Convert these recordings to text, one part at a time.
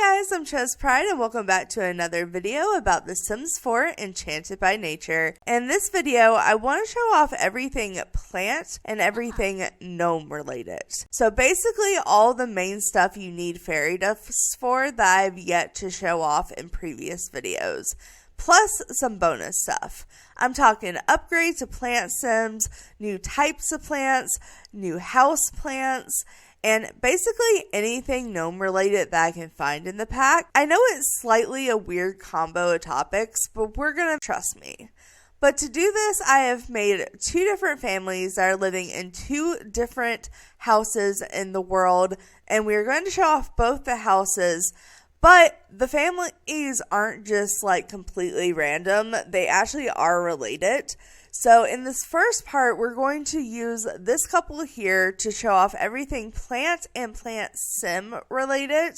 guys, I'm ChezPride and welcome back to another video about The Sims 4 Enchanted by Nature. In this video, I want to show off everything plant and everything gnome related. So basically all the main stuff you need fairy dust for that I've yet to show off in previous videos. Plus some bonus stuff. I'm talking upgrades to plant sims, new types of plants, new house plants, and basically anything gnome related that I can find in the pack. I know it's slightly a weird combo of topics, but we're gonna trust me. But to do this, I have made two different families that are living in two different houses in the world, and we're going to show off both the houses. But the families aren't just like completely random, they actually are related. So in this first part, we're going to use this couple here to show off everything plant and plant sim related.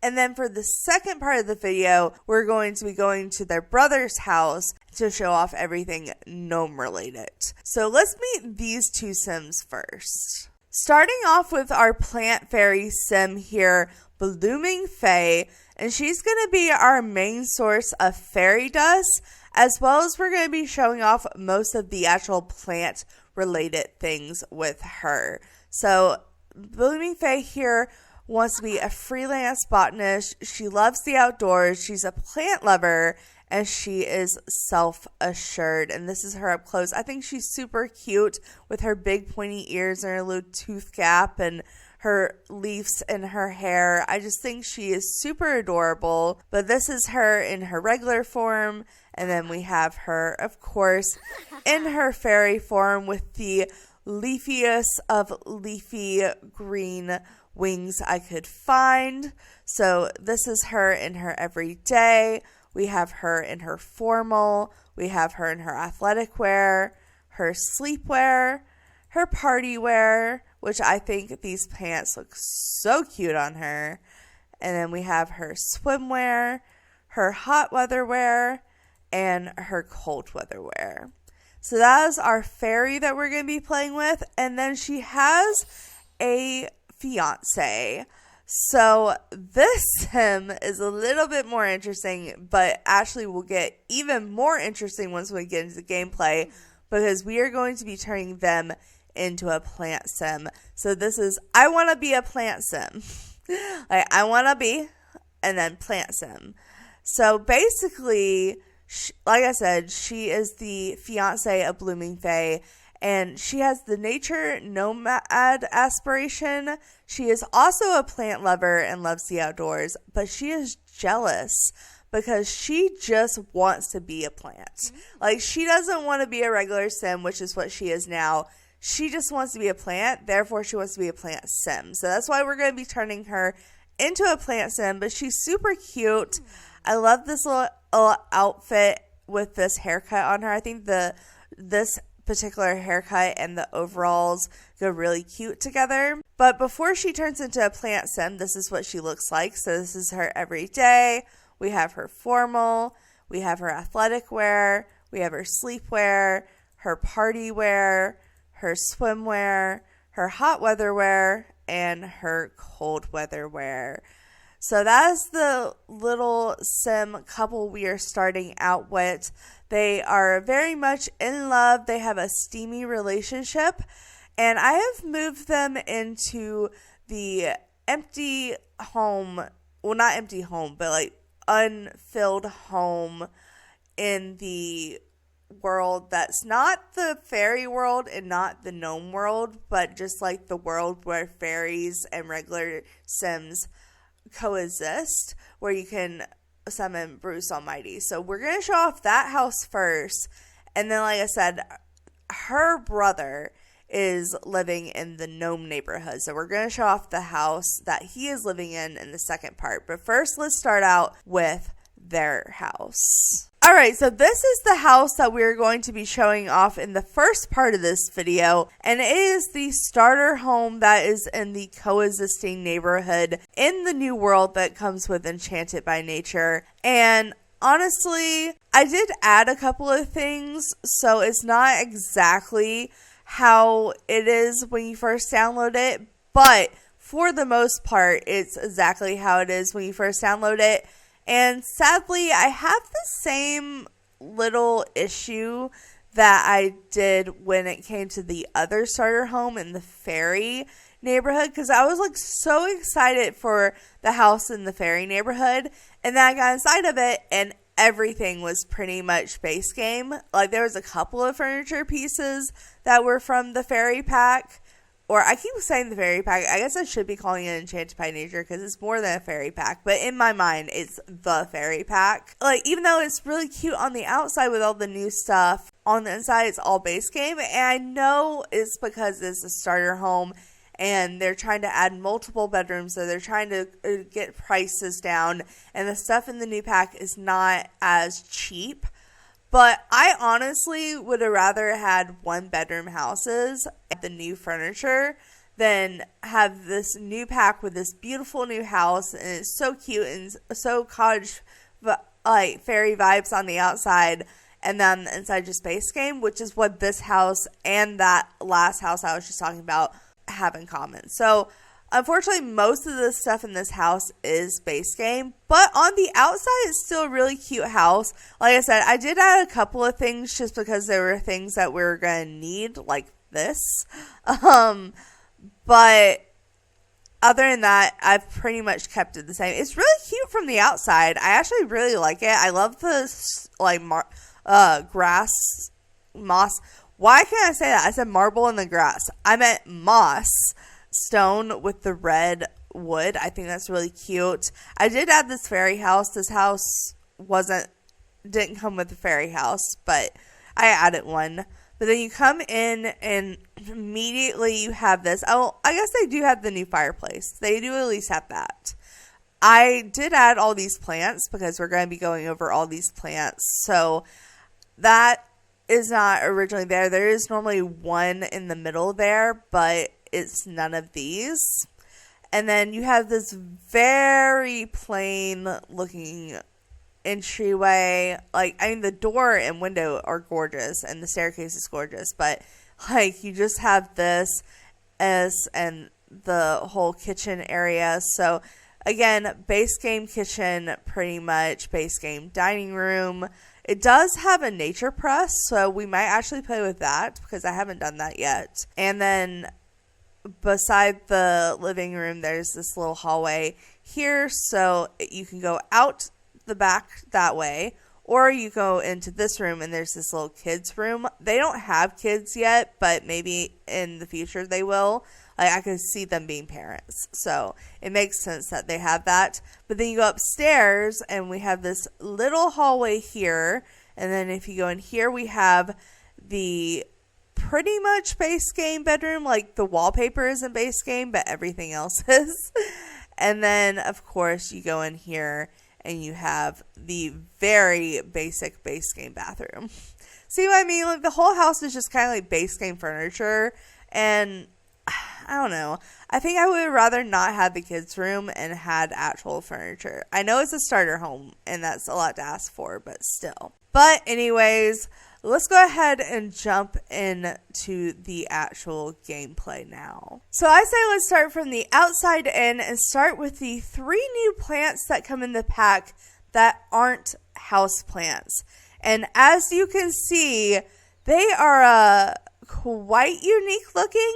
And then for the second part of the video, we're going to be going to their brother's house to show off everything gnome related. So let's meet these two sims first. Starting off with our plant fairy sim here, Blooming Fae, and she's going to be our main source of fairy dust, as well as we're going to be showing off most of the actual plant related things with her. So Blooming Fae here wants to be a freelance botanist. She loves the outdoors. She's a plant lover and she is self-assured. And this is her up close. I think she's super cute with her big pointy ears and her little tooth gap and her leaves in her hair. I just think she is super adorable. But this is her in her regular form. And then we have her, of course, in her fairy form with the leafiest of leafy green wings I could find. So this is her in her everyday. We have her in her formal. We have her in her athletic wear, her sleepwear, her party wear, which I think these pants look so cute on her. And then we have her swimwear, her hot weather wear, and her cold weather wear. So that is our fairy that we're going to be playing with. And then she has a fiance. So this sim is a little bit more interesting, but actually will get even more interesting once we get into the gameplay, because we are going to be turning them into a plant sim. So this is, I want to be a plant sim. Like, I want to be, and then plant sim. So basically, like I said, she is the fiance of Blooming Fae, and she has the nature nomad aspiration. She is also a plant lover and loves the outdoors, but she is jealous because she just wants to be a plant. Like, she doesn't want to be a regular sim, which is what she is now. She just wants to be a plant, therefore she wants to be a plant sim. So that's why we're going to be turning her into a plant sim, but she's super cute. I love this little outfit with this haircut on her. I think this particular haircut and the overalls go really cute together. But before she turns into a plant sim, this is what she looks like. So this is her everyday. We have her formal. We have her athletic wear. We have her sleepwear, her party wear, her swimwear, her hot weather wear, and her cold weather wear. So that is the little sim couple we are starting out with. They are very much in love. They have a steamy relationship. And I have moved them into the empty home. Well, not empty home, but like unfilled home in the world that's not the fairy world and not the gnome world, but just like the world where fairies and regular sims coexist, where you can summon Bruce Almighty. So we're going to show off that house first, and then like I said, her brother is living in the gnome neighborhood, so we're going to show off the house that he is living in the second part. But first, let's start out with their house. Alright, so this is the house that we're going to be showing off in the first part of this video, and it is the starter home that is in the coexisting neighborhood in the new world that comes with Enchanted by Nature. And honestly, I did add a couple of things, so it's not exactly how it is when you first download it, but for the most part, it's exactly how it is when you first download it. And sadly, I have the same little issue that I did when it came to the other starter home in the fairy neighborhood, because I was like so excited for the house in the fairy neighborhood, and then I got inside of it and everything was pretty much base game. Like, there was a couple of furniture pieces that were from the fairy pack, or I keep saying the fairy pack. I guess I should be calling it Enchanted by Nature because it's more than a fairy pack, but in my mind it's the fairy pack. Like, even though it's really cute on the outside with all the new stuff, on the inside it's all base game. And I know it's because it's a starter home and they're trying to add multiple bedrooms, so they're trying to get prices down, and the stuff in the new pack is not as cheap. But I honestly would have rather had 1-bedroom houses, the new furniture, than have this new pack with this beautiful new house, and it's so cute and so cottage, like fairy vibes on the outside, and then the inside just base game, which is what this house and that last house I was just talking about have in common. So unfortunately, most of the stuff in this house is base game, but on the outside, it's still a really cute house. Like I said, I did add a couple of things just because there were things that we were going to need, like this. But other than that, I've pretty much kept it the same. It's really cute from the outside. I actually really like it. I love the like grass, moss. Why can't I say that? I said marble in the grass. I meant moss stone with the red wood. I think that's really cute. I did add this fairy house. This house didn't come with the fairy house, but I added one. But then you come in and immediately you have this. Oh, I guess they do have the new fireplace. They do at least have that. I did add all these plants because we're going to be going over all these plants. So that is not originally there. There is normally one in the middle there, but it's none of these. And then you have this very plain looking entryway. Like, I mean, the door and window are gorgeous and the staircase is gorgeous, but like, you just have this and the whole kitchen area. So again, base game kitchen, pretty much base game dining room. It does have a nature press, so we might actually play with that because I haven't done that yet. And then beside the living room, there's this little hallway here, so you can go out the back that way, or you go into this room and there's this little kids room. They don't have kids yet, but maybe in the future they will. Like, I could see them being parents, so it makes sense that they have that. But then you go upstairs and we have this little hallway here, and then if you go in here, we have the pretty much base game bedroom. Like, the wallpaper isn't base game, but everything else is. And then of course you go in here and you have the very basic base game bathroom. See what I mean? Like, the whole house is just kind of like base game furniture, and I don't know. I think I would rather not have the kids' room and had actual furniture. I know it's a starter home, and that's a lot to ask for, but still. But anyways, let's go ahead and jump into the actual gameplay now. So I say let's start from the outside in and start with the 3 new plants that come in the pack that aren't house plants. And as you can see, they are quite unique looking.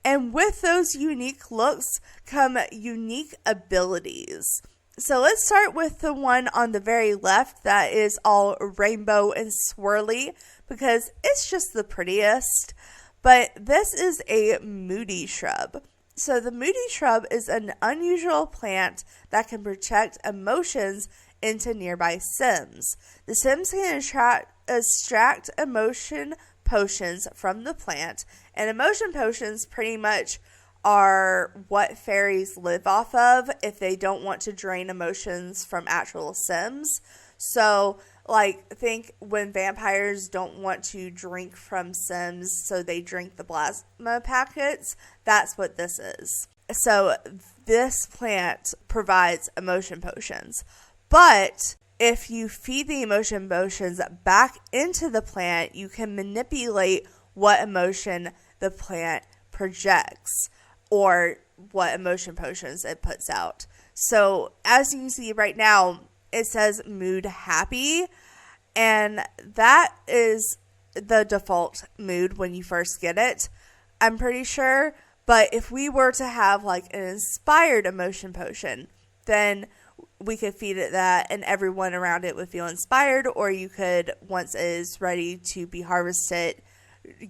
And with those unique looks come unique abilities. So let's start with the one on the very left that is all rainbow and swirly because it's just the prettiest. But this is a moody shrub. So the moody shrub is an unusual plant that can project emotions into nearby Sims. The Sims can extract emotion potions from the plant, and emotion potions pretty much are what fairies live off of if they don't want to drain emotions from actual Sims. So, like, think when vampires don't want to drink from Sims, so they drink the plasma packets, that's what this is. So this plant provides emotion potions, but if you feed the emotion potions back into the plant, you can manipulate what emotion the plant projects or what emotion potions it puts out. So as you can see right now, it says mood happy, and that is the default mood when you first get it, I'm pretty sure. But if we were to have like an inspired emotion potion, then we could feed it that and everyone around it would feel inspired, or you could, once it is ready to be harvested,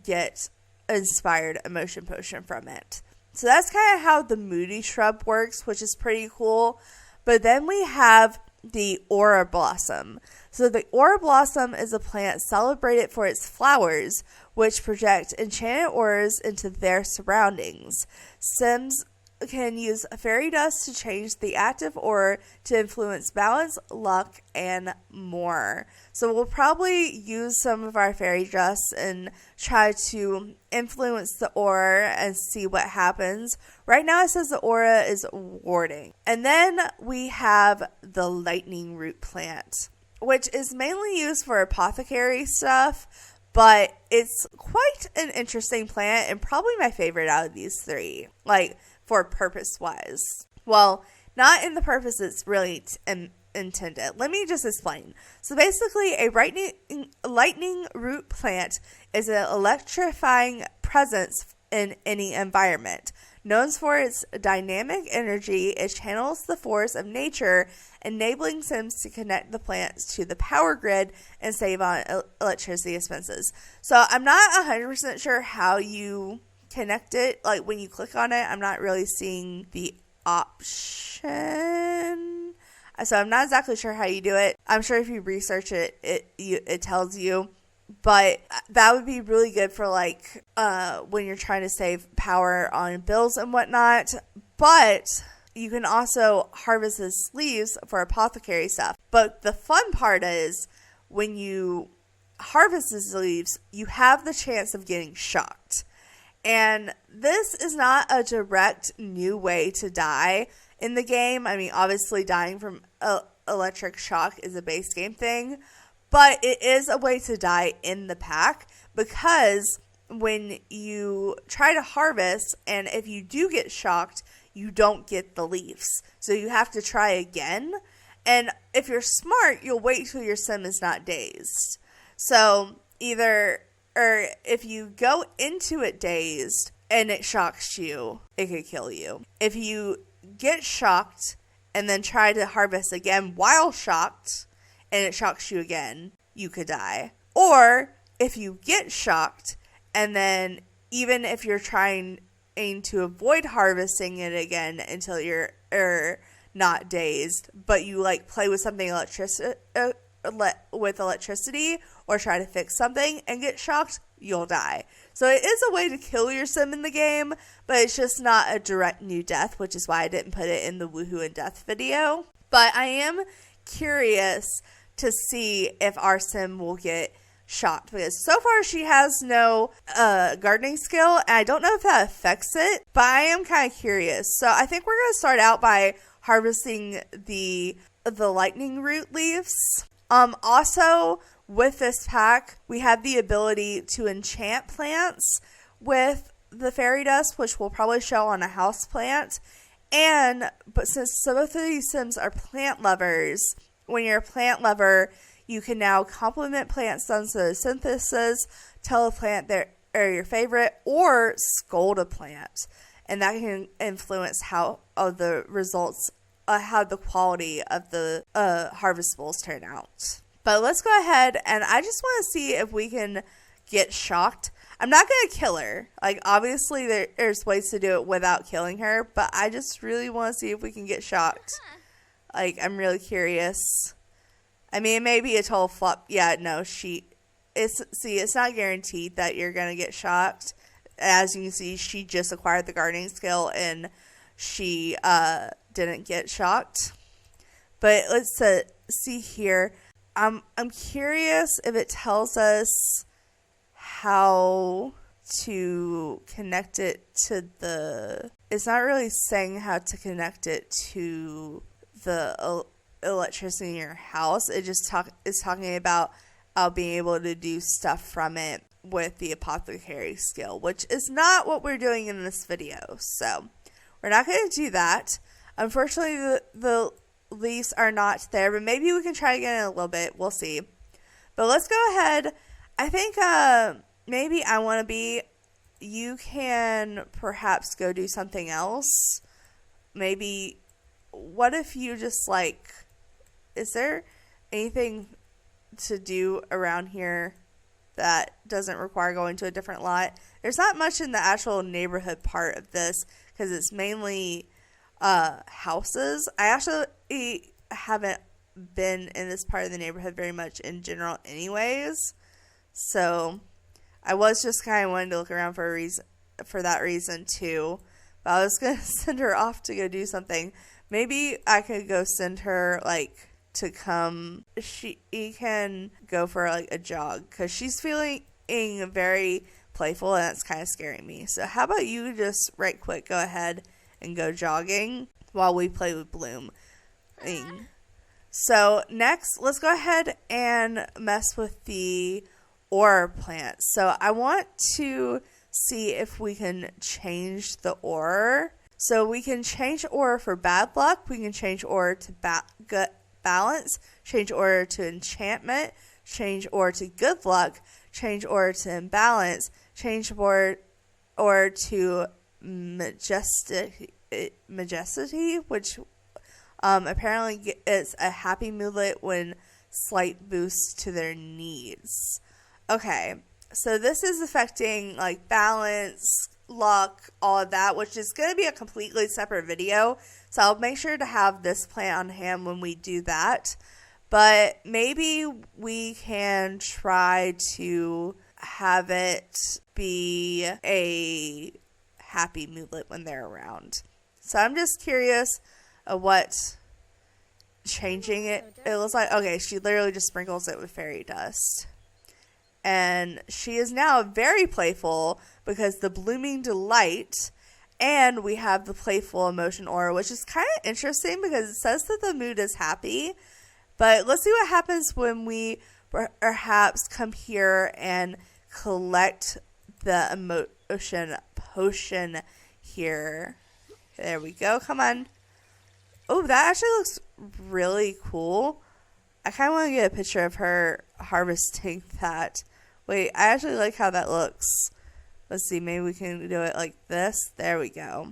get inspired emotion potion from it. So that's kind of how the moody shrub works, which is pretty cool. But then we have the aura blossom. So the aura blossom is a plant celebrated for its flowers, which project enchanted auras into their surroundings. Sims can use fairy dust to change the active aura to influence balance, luck, and more. So we'll probably use some of our fairy dust and try to influence the aura and see what happens. Right now it says the aura is warding. And then we have the lightning root plant, which is mainly used for apothecary stuff, but it's quite an interesting plant and probably my favorite out of these three, like for purpose wise. Well, not in the purpose it's really intended. Let me just explain. So basically, a lightning root plant is an electrifying presence in any environment. Known for its dynamic energy, it channels the force of nature, enabling Sims to connect the plants to the power grid and save on electricity expenses. So I'm not 100% sure how you connect it. Like when you click on it, I'm not really seeing the option. So I'm not exactly sure how you do it. I'm sure if you research it, it tells you. But that would be really good for like when you're trying to save power on bills and whatnot. But you can also harvest the leaves for apothecary stuff. But the fun part is when you harvest these leaves, you have the chance of getting shocked. And this is not a direct new way to die in the game. I mean, obviously dying from electric shock is a base game thing, but it is a way to die in the pack, because when you try to harvest and if you do get shocked, you don't get the leaves. So you have to try again. And if you're smart, you'll wait till your sim is not dazed. So if you go into it dazed and it shocks you, it could kill you. If you get shocked and then try to harvest again while shocked and it shocks you again, you could die. Or if you get shocked and then even if you're trying to avoid harvesting it again until you're not dazed, but you like play with something with electricity or try to fix something and get shocked, you'll die. So it is a way to kill your sim in the game, but it's just not a direct new death, which is why I didn't put it in the woohoo and death video. But I am curious to see if our sim will get shocked, because so far she has no gardening skill, and I don't know if that affects it, but I am kind of curious. So I think we're going to start out by harvesting the lightning root leaves. Also, with this pack, we have the ability to enchant plants with the fairy dust, which will probably show on a house plant. But since both of these sims are plant lovers, when you're a plant lover, you can now compliment plants done photosynthesis, tell a plant they're your favorite, or scold a plant. And that can influence how the results, how the quality of the harvestables turn out. But let's go ahead, and I just want to see if we can get shocked. I'm not going to kill her. Like, obviously, there's ways to do it without killing her, but I just really want to see if we can get shocked. Like, I'm really curious. I mean, it may be a total flop. Yeah, no, it's not guaranteed that you're going to get shocked. As you can see, she just acquired the gardening skill, and she didn't get shocked. But let's see here. I'm curious if it tells us how to connect it to the... It's not really saying how to connect it to the electricity in your house. It just is talking about being able to do stuff from it with the apothecary skill, which is not what we're doing in this video. So we're not going to do that. Unfortunately, the leaves are not there, but maybe we can try again in a little bit. We'll see. But let's go ahead. I think maybe I want to be, you can perhaps go do something else. Maybe, what if you just like, is there anything to do around here that doesn't require going to a different lot? There's not much in the actual neighborhood part of this because it's mainly houses. I actually haven't been in this part of the neighborhood very much in general anyways, so I was just kind of wanting to look around for that reason too. But I was gonna send her off to go do something. Maybe I could go send her like to come. She can go for like a jog because she's feeling very playful, and that's kind of scaring me. So how about you just right quick go ahead and go jogging while we play with Bloom. So next, let's go ahead and mess with the ore plant. So I want to see if we can change the ore. So we can change ore for bad luck. We can change ore to good balance, change ore to enchantment, change ore to good luck, change ore to imbalance, change ore to majesty, which apparently is a happy moodlet when slight boost to their needs. Okay, so this is affecting like balance, luck, all of that, which is going to be a completely separate video. So I'll make sure to have this plant on hand when we do that. But maybe we can try to have it be a happy moodlet when they're around. So I'm just curious of what changing it looks like. Okay, she literally just sprinkles it with fairy dust. And she is now very playful because the blooming delight, and we have the playful emotion aura, which is kind of interesting because it says that the mood is happy. But let's see what happens when we perhaps come here and collect the emotion potion here. There we go. Come on. Oh, that actually looks really cool. I kind of want to get a picture of her harvesting that. Wait, I actually like how that looks. Let's see, maybe we can do it like this. There we go.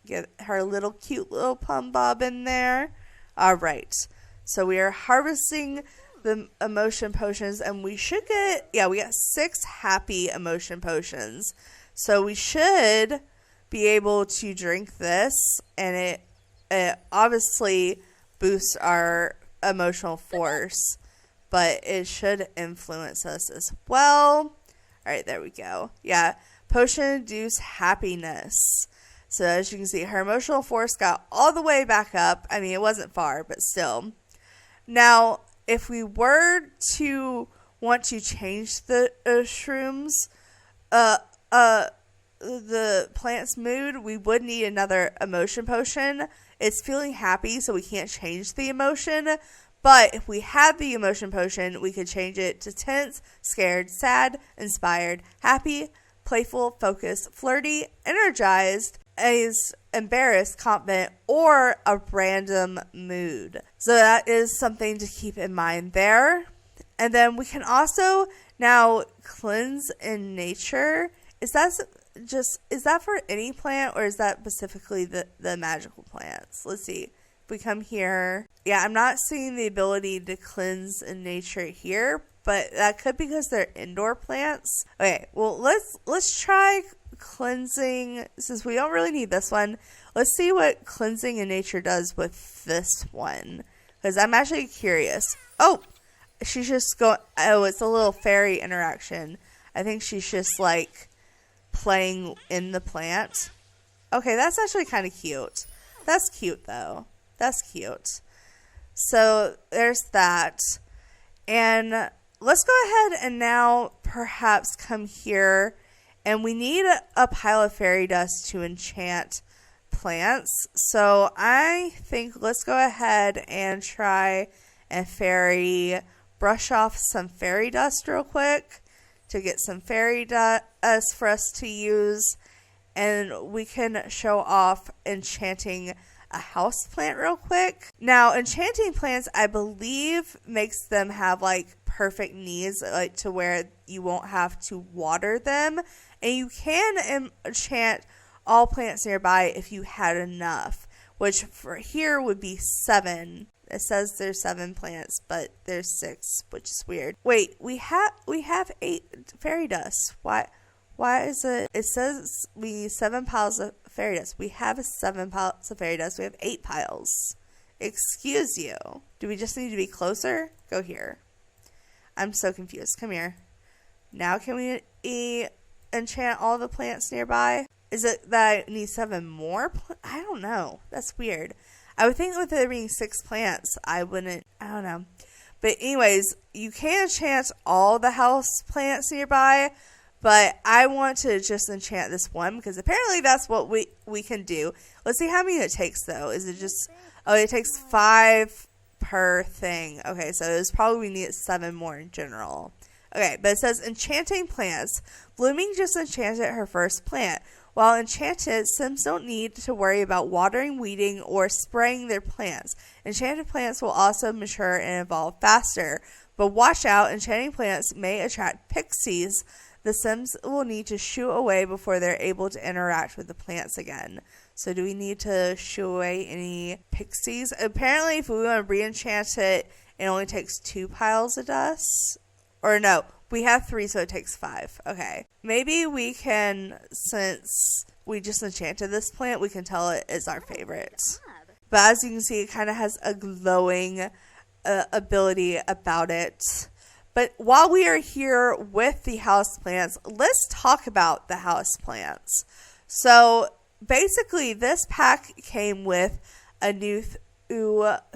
Get her little cute little plum bob in there. All right. So we are harvesting the emotion potions, and we should get, we got 6 happy emotion potions. So we should be able to drink this, and it obviously boosts our emotional force, but it should influence us as well. All right, there we go. Yeah, potion induce happiness. So as you can see, her emotional force got all the way back up. I mean, it wasn't far, but still. Now, if we were to want to change the shrooms, the plant's mood, we would need another emotion potion. It's feeling happy, so we can't change the emotion. But if we had the emotion potion, we could change it to tense, scared, sad, inspired, happy, playful, focused, flirty, energized, is embarrassed, confident, or a random mood. So that is something to keep in mind there. And then we can also now cleanse in nature. Is that for any plant, or is that specifically the magical plants? Let's see. If we come here, I'm not seeing the ability to cleanse in nature here, but that could be because they're indoor plants. Okay, well let's try cleansing, since we don't really need this one. Let's see what cleansing in nature does with this one, because I'm actually curious. Oh, she's just going. Oh, it's a little fairy interaction. I think she's just like playing in the plant. Okay, that's actually kind of cute. That's cute though. That's cute. So there's that. And let's go ahead and now perhaps come here, and we need a pile of fairy dust to enchant plants. So I think let's go ahead and try and brush off some fairy dust real quick to get some fairy dust for us to use. and we can show off enchanting a house plant real quick. Now, enchanting plants, I believe, makes them have like perfect needs, like to where you won't have to water them, and you can enchant all plants nearby if you had enough, which for here would be 7. It says there's 7 plants, but there's 6, which is weird. Wait, we have 8 fairy dust. Why is it? It says we need 7 piles of fairy dust. We have 7 piles of fairy dust. We have 8 piles. Excuse you. Do we just need to be closer? Go here. I'm so confused. Come here. Now can we enchant all the plants nearby? Is it that I need 7 more? I don't know. That's weird. I would think with there being 6 plants, I don't know. But anyways, you can enchant all the house plants nearby, but I want to just enchant this one because apparently that's what we can do. Let's see how many it takes though. Is it just, it takes 5 per thing. Okay, so it's probably we need 7 more in general. Okay, but it says enchanting plants. Blooming just enchanted her first plant. While enchanted, Sims don't need to worry about watering, weeding, or spraying their plants. Enchanted plants will also mature and evolve faster. But watch out, enchanting plants may attract pixies. The Sims will need to shoo away before they're able to interact with the plants again. So do we need to shoo away any pixies? Apparently, if we want to re-enchant it, it only takes 2 piles of dust. Or no, we have 3, so it takes 5. Okay. Maybe we can, since we just enchanted this plant, we can tell it is our favorite. But as you can see, it kind of has a glowing ability about it. But while we are here with the houseplants, let's talk about the houseplants. So basically, this pack came with a new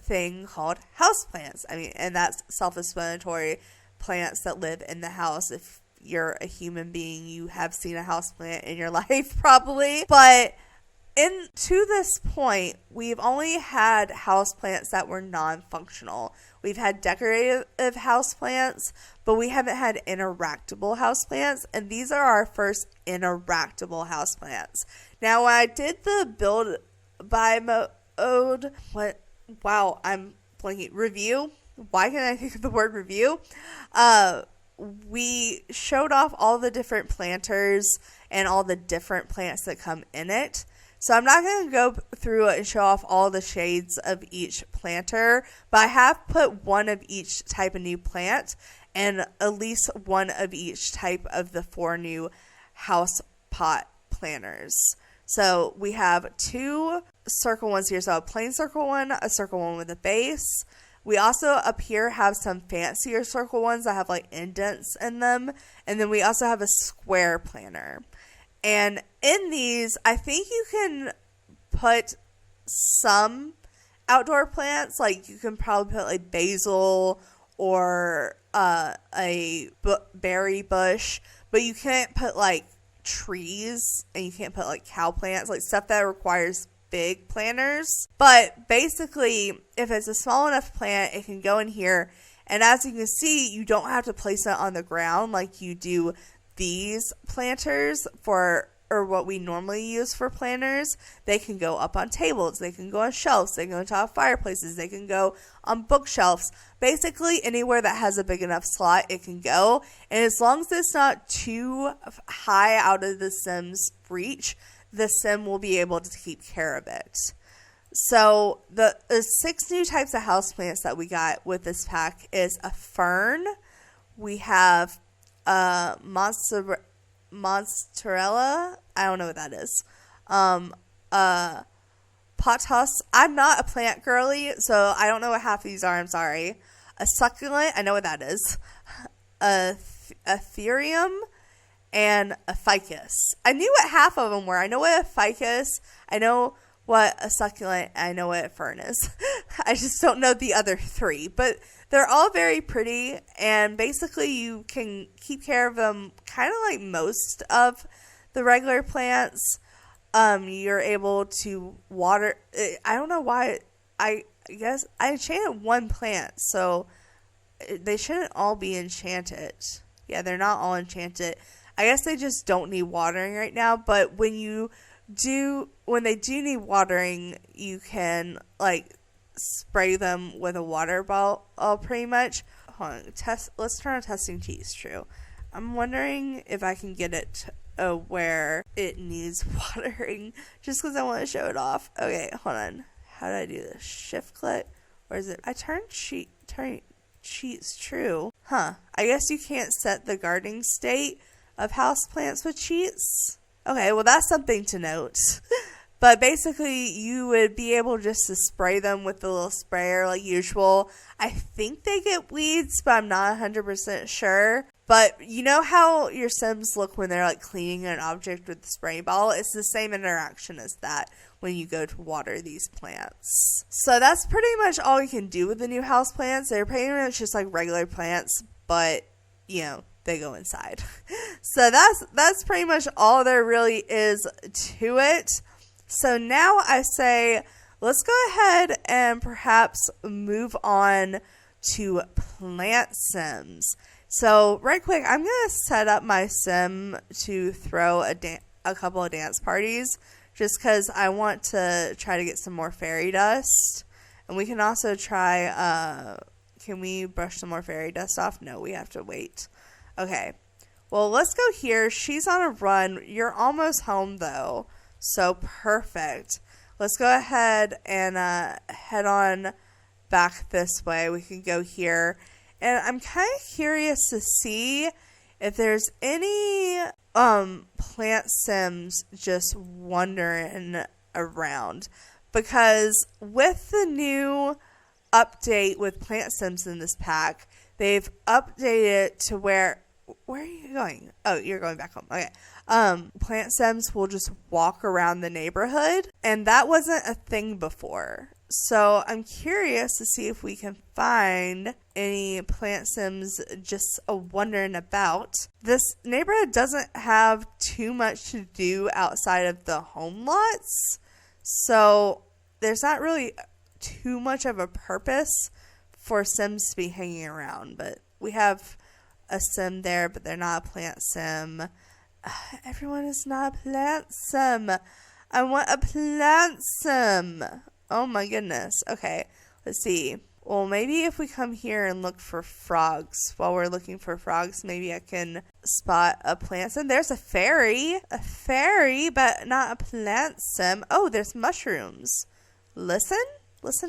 thing called houseplants. And that's self-explanatory. Plants that live in the house. If you're a human being, you have seen a houseplant in your life probably. But to this point, we've only had houseplants that were non-functional. We've had decorative houseplants, but we haven't had interactable houseplants, and these are our first interactable houseplants. Now, when I did the build by mode, I'm blanking. Review? Why can't I think of the word review? We showed off all the different planters and all the different plants that come in it. So I'm not going to go through it and show off all the shades of each planter, but I have put one of each type of new plant and at least one of each type of the 4 new house pot planters. So we have 2 circle ones here. So a plain circle one, a circle one with a base. We also up here have some fancier circle ones that have like indents in them. And then we also have a square planter. And in these, I think you can put some outdoor plants. Like you can probably put like basil or a berry bush. But you can't put like trees, and you can't put like cow plants, like stuff that requires big planters. But basically, if it's a small enough plant, it can go in here, and as you can see, you don't have to place it on the ground like you do these planters or what we normally use for planters. They can go up on tables, they can go on shelves, they can go on top of fireplaces, they can go on bookshelves. Basically, anywhere that has a big enough slot, it can go. And as long as it's not too high out of the Sim's reach, the Sim will be able to keep care of it. So the 6 new types of houseplants that we got with this pack is a fern. We have monstera. I don't know what that is. Pothos. I'm not a plant girly, so I don't know what half of these are. I'm sorry. A succulent. I know what that is. A therium. And a ficus. I knew what half of them were. I know what a ficus, I know what a succulent, and I know what a fern is. I just don't know the other 3. But they're all very pretty, and basically you can keep care of them kind of like most of the regular plants. You're able to water. I don't know why. I guess I enchanted 1 plant, so they shouldn't all be enchanted. Yeah, they're not all enchanted. I guess they just don't need watering right now, but when they do need watering, you can like spray them with a water bottle pretty much. Hold on, let's turn on testing cheese. True. I'm wondering if I can get it where it needs watering just because I want to show it off. Okay, hold on. How do I do this? Shift click? Or is it? I turn cheats true. Huh. I guess you can't set the gardening state of houseplants with cheats. Okay, well that's something to note. But basically, you would be able just to spray them with the little sprayer like usual. I think they get weeds, but I'm not 100% sure. But you know how your Sims look when they're like cleaning an object with the spray bottle? It's the same interaction as that when you go to water these plants. So that's pretty much all you can do with the new house plants. They're pretty much just like regular plants, but you know, they go inside. So that's pretty much all there really is to it. So now I say, let's go ahead and perhaps move on to plant sims. So right quick, I'm going to set up my sim to throw a couple of dance parties just because I want to try to get some more fairy dust. And we can also try, can we brush some more fairy dust off? No, we have to wait. Okay, well, let's go here. She's on a run. You're almost home though. So perfect. Let's go ahead and head on back this way. We can go here. And I'm kind of curious to see if there's any plant sims just wandering around. Because with the new update with plant sims in this pack, they've updated it to where are you going? Oh, you're going back home. Okay. Plant sims will just walk around the neighborhood, and that wasn't a thing before. So I'm curious to see if we can find any plant sims just wandering about. This neighborhood doesn't have too much to do outside of the home lots, so there's not really too much of a purpose for sims to be hanging around. But we have a sim there, but they're not a plant sim. Everyone is not a plant sim. I want a plant sim. Oh my goodness. Okay, let's see. Well, maybe if we come here and look for frogs, while we're looking for frogs, maybe I can spot a plant sim. There's a fairy. A fairy, but not a plant sim. Oh, there's mushrooms. Listen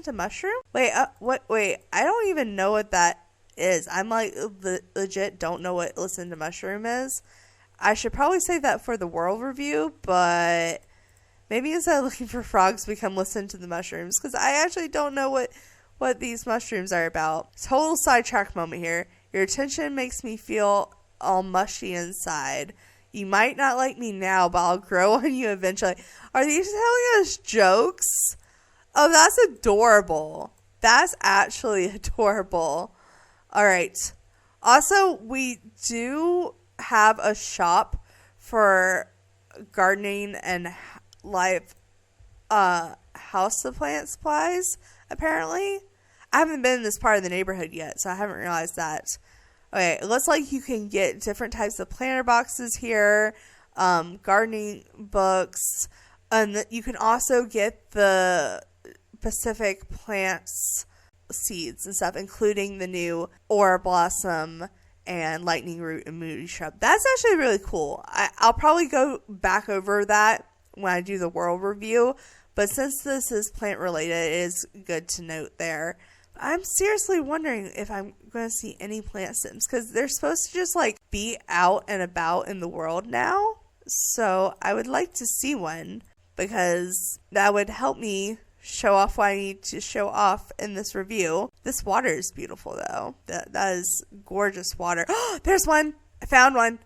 to mushroom? Wait, wait, I don't even know what that is. I'm like, legit don't know what listen to mushroom is. I should probably say that for the world review, but maybe instead of looking for frogs, we can listen to the mushrooms, because I actually don't know what these mushrooms are about. Total sidetrack moment here. Your attention makes me feel all mushy inside. You might not like me now, but I'll grow on you eventually. Are these telling us jokes? Oh, that's adorable. That's actually adorable. All right. Also, we do have a shop for gardening and live house plant supplies, apparently. I haven't been in this part of the neighborhood yet, so I haven't realized that. Okay, it looks like you can get different types of planter boxes here, gardening books, and you can also get the Pacific plants seeds and stuff, including the new Aura Blossom and Lightning Root and Moody Shrub. That's actually really cool. I'll probably go back over that when I do the world review, but since this is plant related, it is good to note there. I'm seriously wondering if I'm going to see any plant sims, because they're supposed to just like be out and about in the world now. So I would like to see one, because that would help me show off what I need to show off in this review. This water is beautiful though. That is gorgeous water. Oh, there's one. I found one.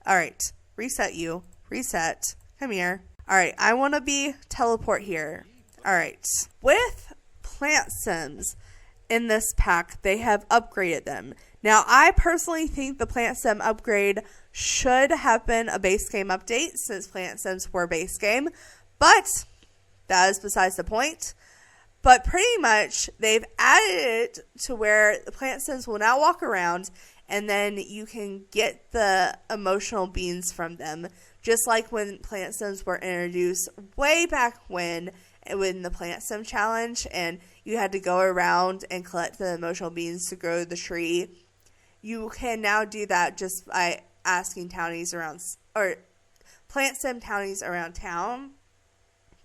All right. Reset you. Reset. Come here. All right. I want to be teleport here. All right. With plant sims in this pack, they have upgraded them. Now, I personally think the plant sim upgrade should have been a base game update, since plant sims were base game, but that is besides the point. But pretty much they've added it to where the plant sims will now walk around, and then you can get the emotional beans from them, just like when plant stems were introduced way back when the plant stem challenge, and you had to go around and collect the emotional beans to grow the tree. You can now do that just by asking townies around, or plant stem townies around town.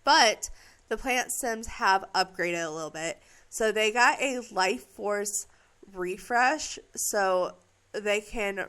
But the plant stems have upgraded a little bit. So they got a life force refresh, so they can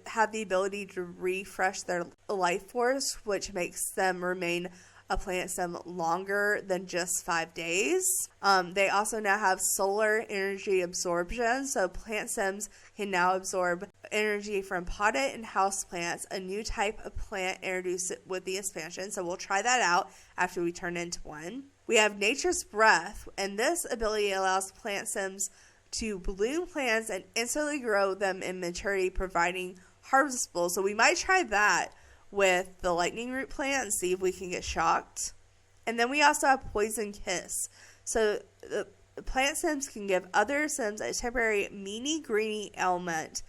have the ability to refresh their life force, which makes them remain a plant stem longer than just 5 days. They also now have solar energy absorption, so plant stems can now absorb energy from potted and house plants, a new type of plant introduced with the expansion. So we'll try that out after we turn into one. We have nature's breath, and this ability allows plant stems to bloom plants and instantly grow them in maturity, providing harvestable. So we might try that with the lightning root plant and see if we can get shocked. And then we also have poison kiss. So the plant stems can give other stems a temporary meany greeny element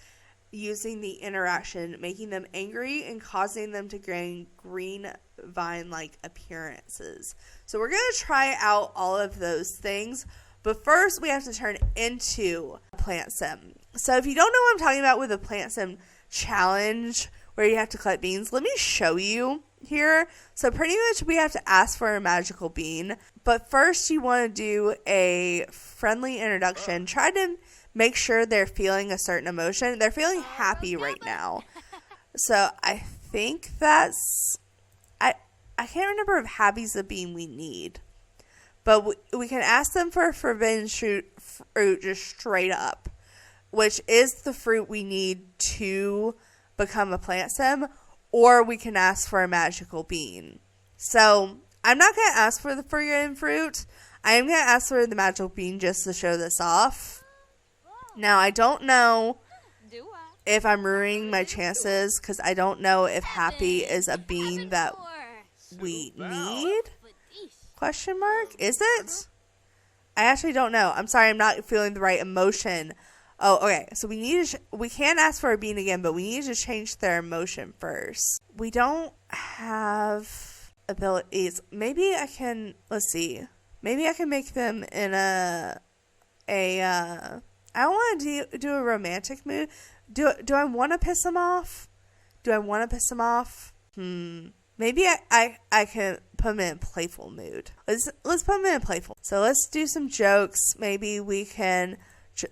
using the interaction, making them angry and causing them to gain green vine-like appearances. So we're going to try out all of those things, but first we have to turn into a plant stem. So if you don't know what I'm talking about with a plant stem challenge where you have to collect beans, let me show you here. So pretty much we have to ask for a magical bean, but first you want to do a friendly introduction. Try to make sure they're feeling a certain emotion. They're feeling happy right now. So I think that's, I can't remember if happy's the bean we need, but we can ask them for a forbidden fruit just straight up, which is the fruit we need to become a plant stem, or we can ask for a magical bean. So I'm not going to ask for the forbidden fruit. I am going to ask for the magical bean just to show this off. Now, I don't know if I'm ruining my chances, because I don't know if happy is a bean that we need. Question mark? Is it? I actually don't know. I'm sorry, I'm not feeling the right emotion. Oh, okay. So we can ask for a bean again, but we need to change their emotion first. We don't have abilities. Maybe I can, let's see. Maybe I can make them in I don't want to do a romantic mood. Do I want to piss them off? Maybe I can put them in a playful mood. Let's put them in a playful. So let's do some jokes. Maybe we can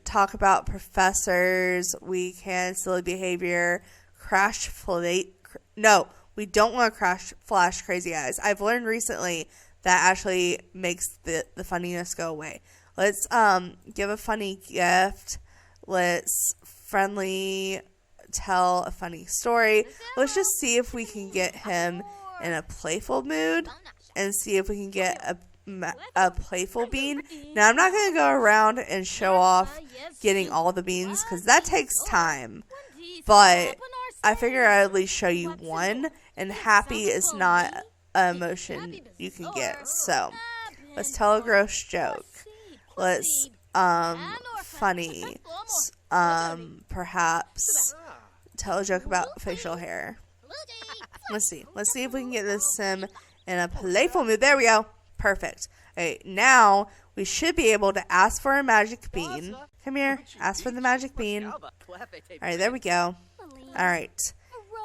talk about professors. We can silly behavior, No, we don't want to flash crazy eyes. I've learned recently that actually makes the funniness go away. Let's give a funny gift. Let's friendly tell a funny story. Let's just see if we can get him in a playful mood and see if we can get a playful bean. Now, I'm not going to go around and show off getting all the beans because that takes time, but I figure I'd at least show you one, and happy is not an emotion you can get. So let's tell a gross joke. Let's funny perhaps tell a joke about facial hair. Let's see if we can get this sim in a playful mood. There we go. Perfect. Okay, now we should be able to ask for a magic bean. Come here, ask for the magic bean. Alright, there we go. Alright,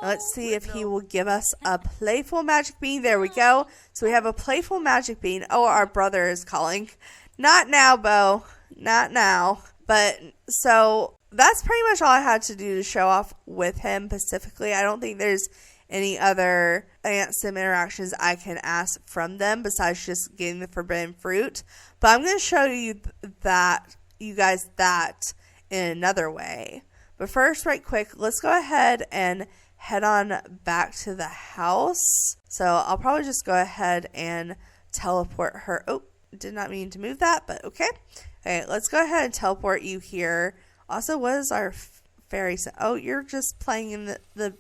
let's see if he will give us a playful magic bean. There we go. So we have a playful magic bean. Oh, our brother is calling. Not now, Bo. Not now. But, so, that's pretty much all I had to do to show off with him specifically. I don't think there's any other sim interactions I can ask from them besides just getting the forbidden fruit. But I'm going to show you guys that in another way. But first, right quick, let's go ahead and head on back to the house. So I'll probably just go ahead and teleport her. Oh, did not mean to move that, but okay. Okay, let's go ahead and teleport you here. Also, what is our fairy? Oh, you're just playing in the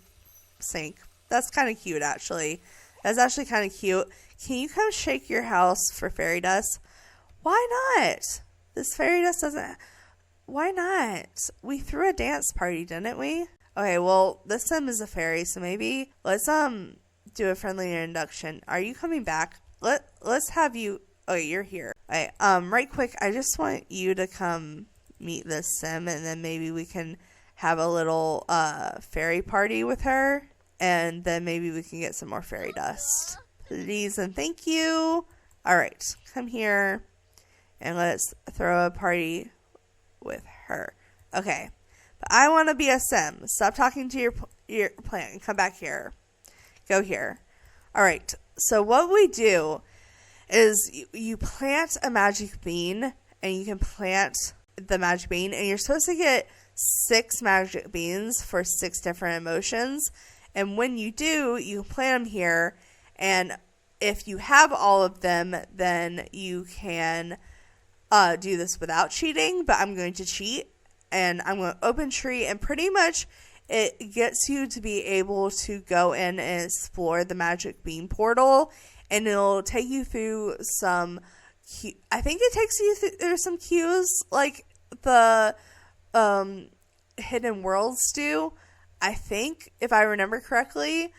sink. That's kind of cute, actually. That's actually kind of cute. Can you come shake your house for fairy dust? Why not? This fairy dust doesn't... why not? We threw a dance party, didn't we? Okay, well, this sim is a fairy, so maybe let's do a friendly introduction. Are you coming back? Let's have you. Okay, you're here. Okay, right quick, I just want you to come meet this sim, and then maybe we can have a little fairy party with her, and then maybe we can get some more fairy dust. Please and thank you. All right, come here, and let's throw a party with her. Okay, but I want to be a sim. Stop talking to your plant and come back here. Go here. All right, so what we do is you plant a magic bean, and you can plant the magic bean, and you're supposed to get 6 magic beans for 6 different emotions. And when you do, you plant them here, and if you have all of them, then you can do this without cheating, but I'm going to cheat, and I'm going to open tree, and pretty much it gets you to be able to go in and explore the magic bean portal, and it'll take you through some, I think it takes you through some cues like the hidden worlds do, I think, if I remember correctly.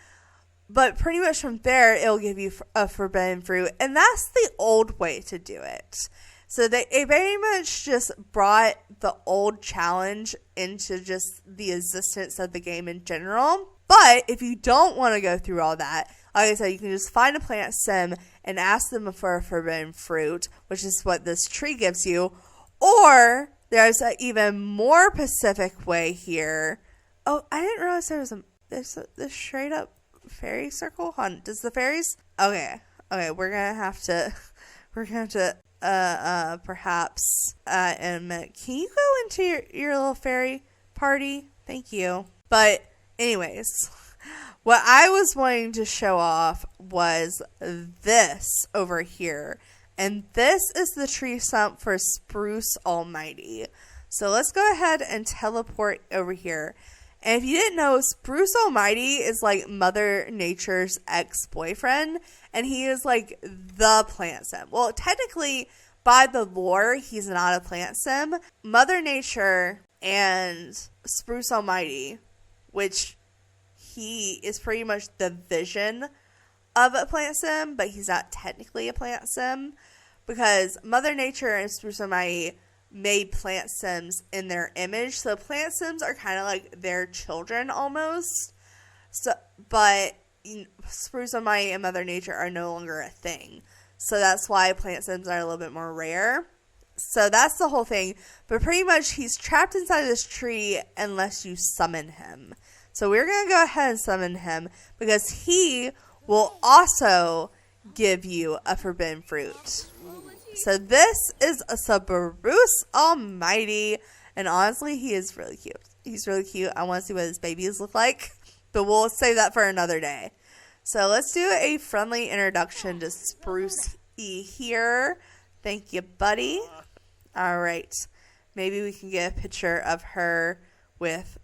But pretty much from there, it'll give you a forbidden fruit, and that's the old way to do it. So it very much just brought the old challenge into just the existence of the game in general. But if you don't want to go through all that, like I said, you can just find a plant sim and ask them for a forbidden fruit, which is what this tree gives you. Or there's an even more specific way here. Oh, I didn't realize there's this straight up fairy circle. Does the fairies? Okay, we're gonna have to perhaps in a minute. Can you go into your little fairy party? Thank you. But anyways, what I was wanting to show off was this over here. And this is the tree stump for Spruce Almighty. So let's go ahead and teleport over here. And if you didn't know, Spruce Almighty is like Mother Nature's ex-boyfriend. And he is like the plant sim. Well, technically, by the lore, he's not a plant sim. Mother Nature and Spruce Almighty, which he is pretty much the vision of a plant sim, but he's not technically a plant sim, because Mother Nature and Spruce Almighty made plant sims in their image. So plant sims are kind of like their children almost. So, but Spruce Almighty and Mother Nature are no longer a thing. So that's why plant sims are a little bit more rare. So that's the whole thing. But pretty much he's trapped inside this tree unless you summon him. So we're going to go ahead and summon him, because he will also give you a forbidden fruit. So this is a Spruce Almighty, and honestly, he is really cute. He's really cute. I want to see what his babies look like, but we'll save that for another day. So let's do a friendly introduction to Spruce E here. Thank you, buddy. All right. Maybe we can get a picture of her with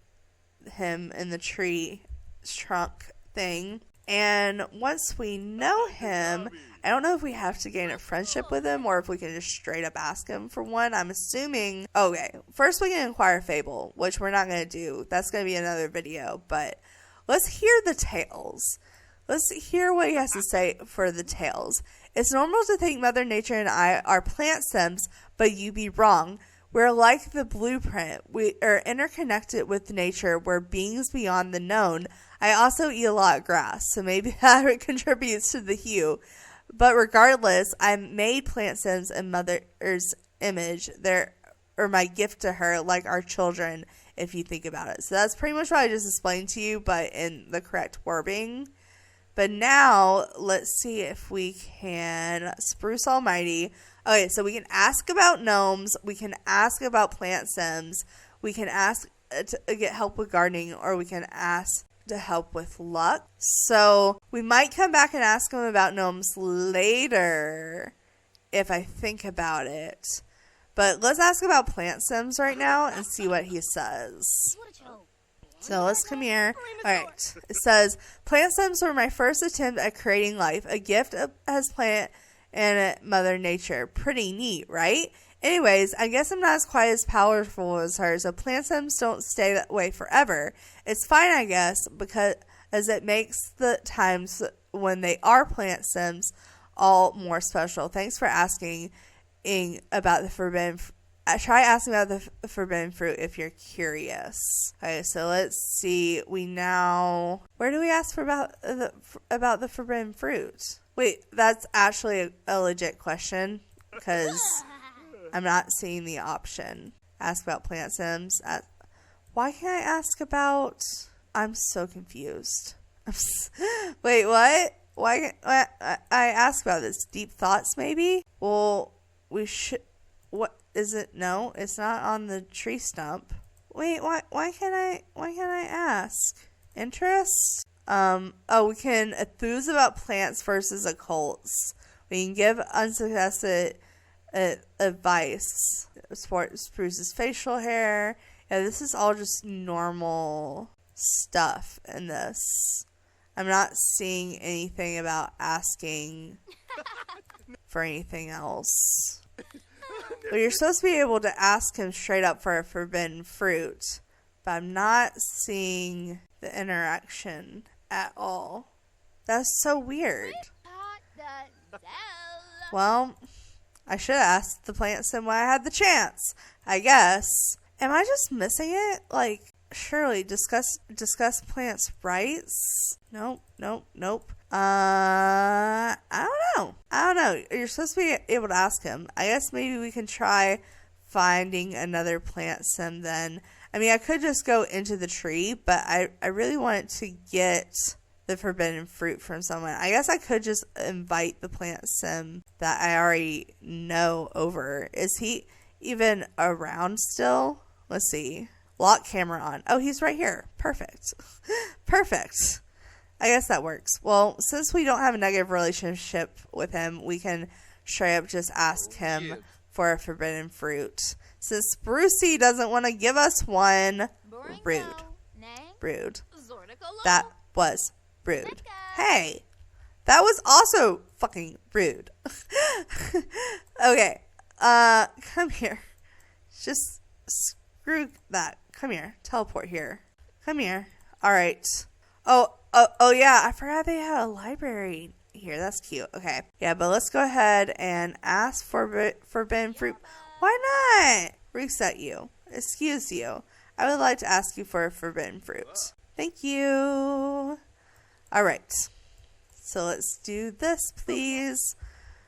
him in the tree trunk thing. And once we know him, I don't know if we have to gain a friendship with him or if we can just straight up ask him for one. I'm assuming. Okay, first we can inquire Fable, which we're not going to do. That's going to be another video. But let's hear the tales. Let's hear what he has to say for the tales. It's normal to think Mother Nature and I are plant sims, but you be wrong. We're like the blueprint. We are interconnected with nature. We're beings beyond the known. I also eat a lot of grass, so maybe that contributes to the hue. But regardless, I made plant sims in Mother's image. They're my gift to her, like our children, if you think about it. So that's pretty much what I just explained to you, but in the correct wording. But now, let's see if we can Spruce Almighty. Okay, so we can ask about gnomes. We can ask about plant sims. We can ask to get help with gardening, or we can ask to help with luck. So we might come back and ask him about gnomes later if I think about it. But let's ask about plant sims right now and see what he says. So let's come here. Alright. It says, plant sims were my first attempt at creating life. A gift as plant and Mother Nature. Pretty neat, right? Anyways, I guess I'm not as quite as powerful as her, so plant sims don't stay that way forever. It's fine, I guess, because as it makes the times when they are plant sims all more special. Thanks for asking about the forbidden. Try asking about the forbidden fruit if you're curious. Okay, so let's see. Where do we ask for about the forbidden fruit? Wait, that's actually a legit question because I'm not seeing the option. Ask about plant sims. Why can't I ask about? I'm so confused. Wait, what? Why I ask about this? Deep thoughts, maybe? Well, we should. What is it? No, it's not on the tree stump. Wait, why can't I ask? Interest? We can enthuse about plants versus occults. We can give unsolicited advice. Spruce's facial hair. Yeah, this is all just normal stuff in this. I'm not seeing anything about asking for anything else. But you're supposed to be able to ask him straight up for a forbidden fruit. But I'm not seeing the interaction at all. That's so weird. Well, I should have asked the plant sim when I had the chance, I guess. Am I just missing it? Like, surely discuss plants' rights? Nope. I don't know. You're supposed to be able to ask him. I guess maybe we can try finding another plant sim then. I mean, I could just go into the tree, but I really wanted to get the forbidden fruit from someone. I guess I could just invite the plant sim that I already know over. Is he even around still? Let's see. Lock camera on. Oh, he's right here. Perfect. Perfect. I guess that works. Well, since we don't have a negative relationship with him, we can straight up just ask him for a forbidden fruit. Since Brucey doesn't want to give us one. Rude. That was rude. Hey, that was also fucking rude. Okay. Come here. Just screw that. Come here. Teleport here. Come here. All right. Oh yeah. I forgot they had a library here. That's cute. Okay. Yeah, but let's go ahead and ask for forbidden fruit. Why not? Reset you. Excuse you. I would like to ask you for a forbidden fruit. Thank you. All right. So let's do this, please.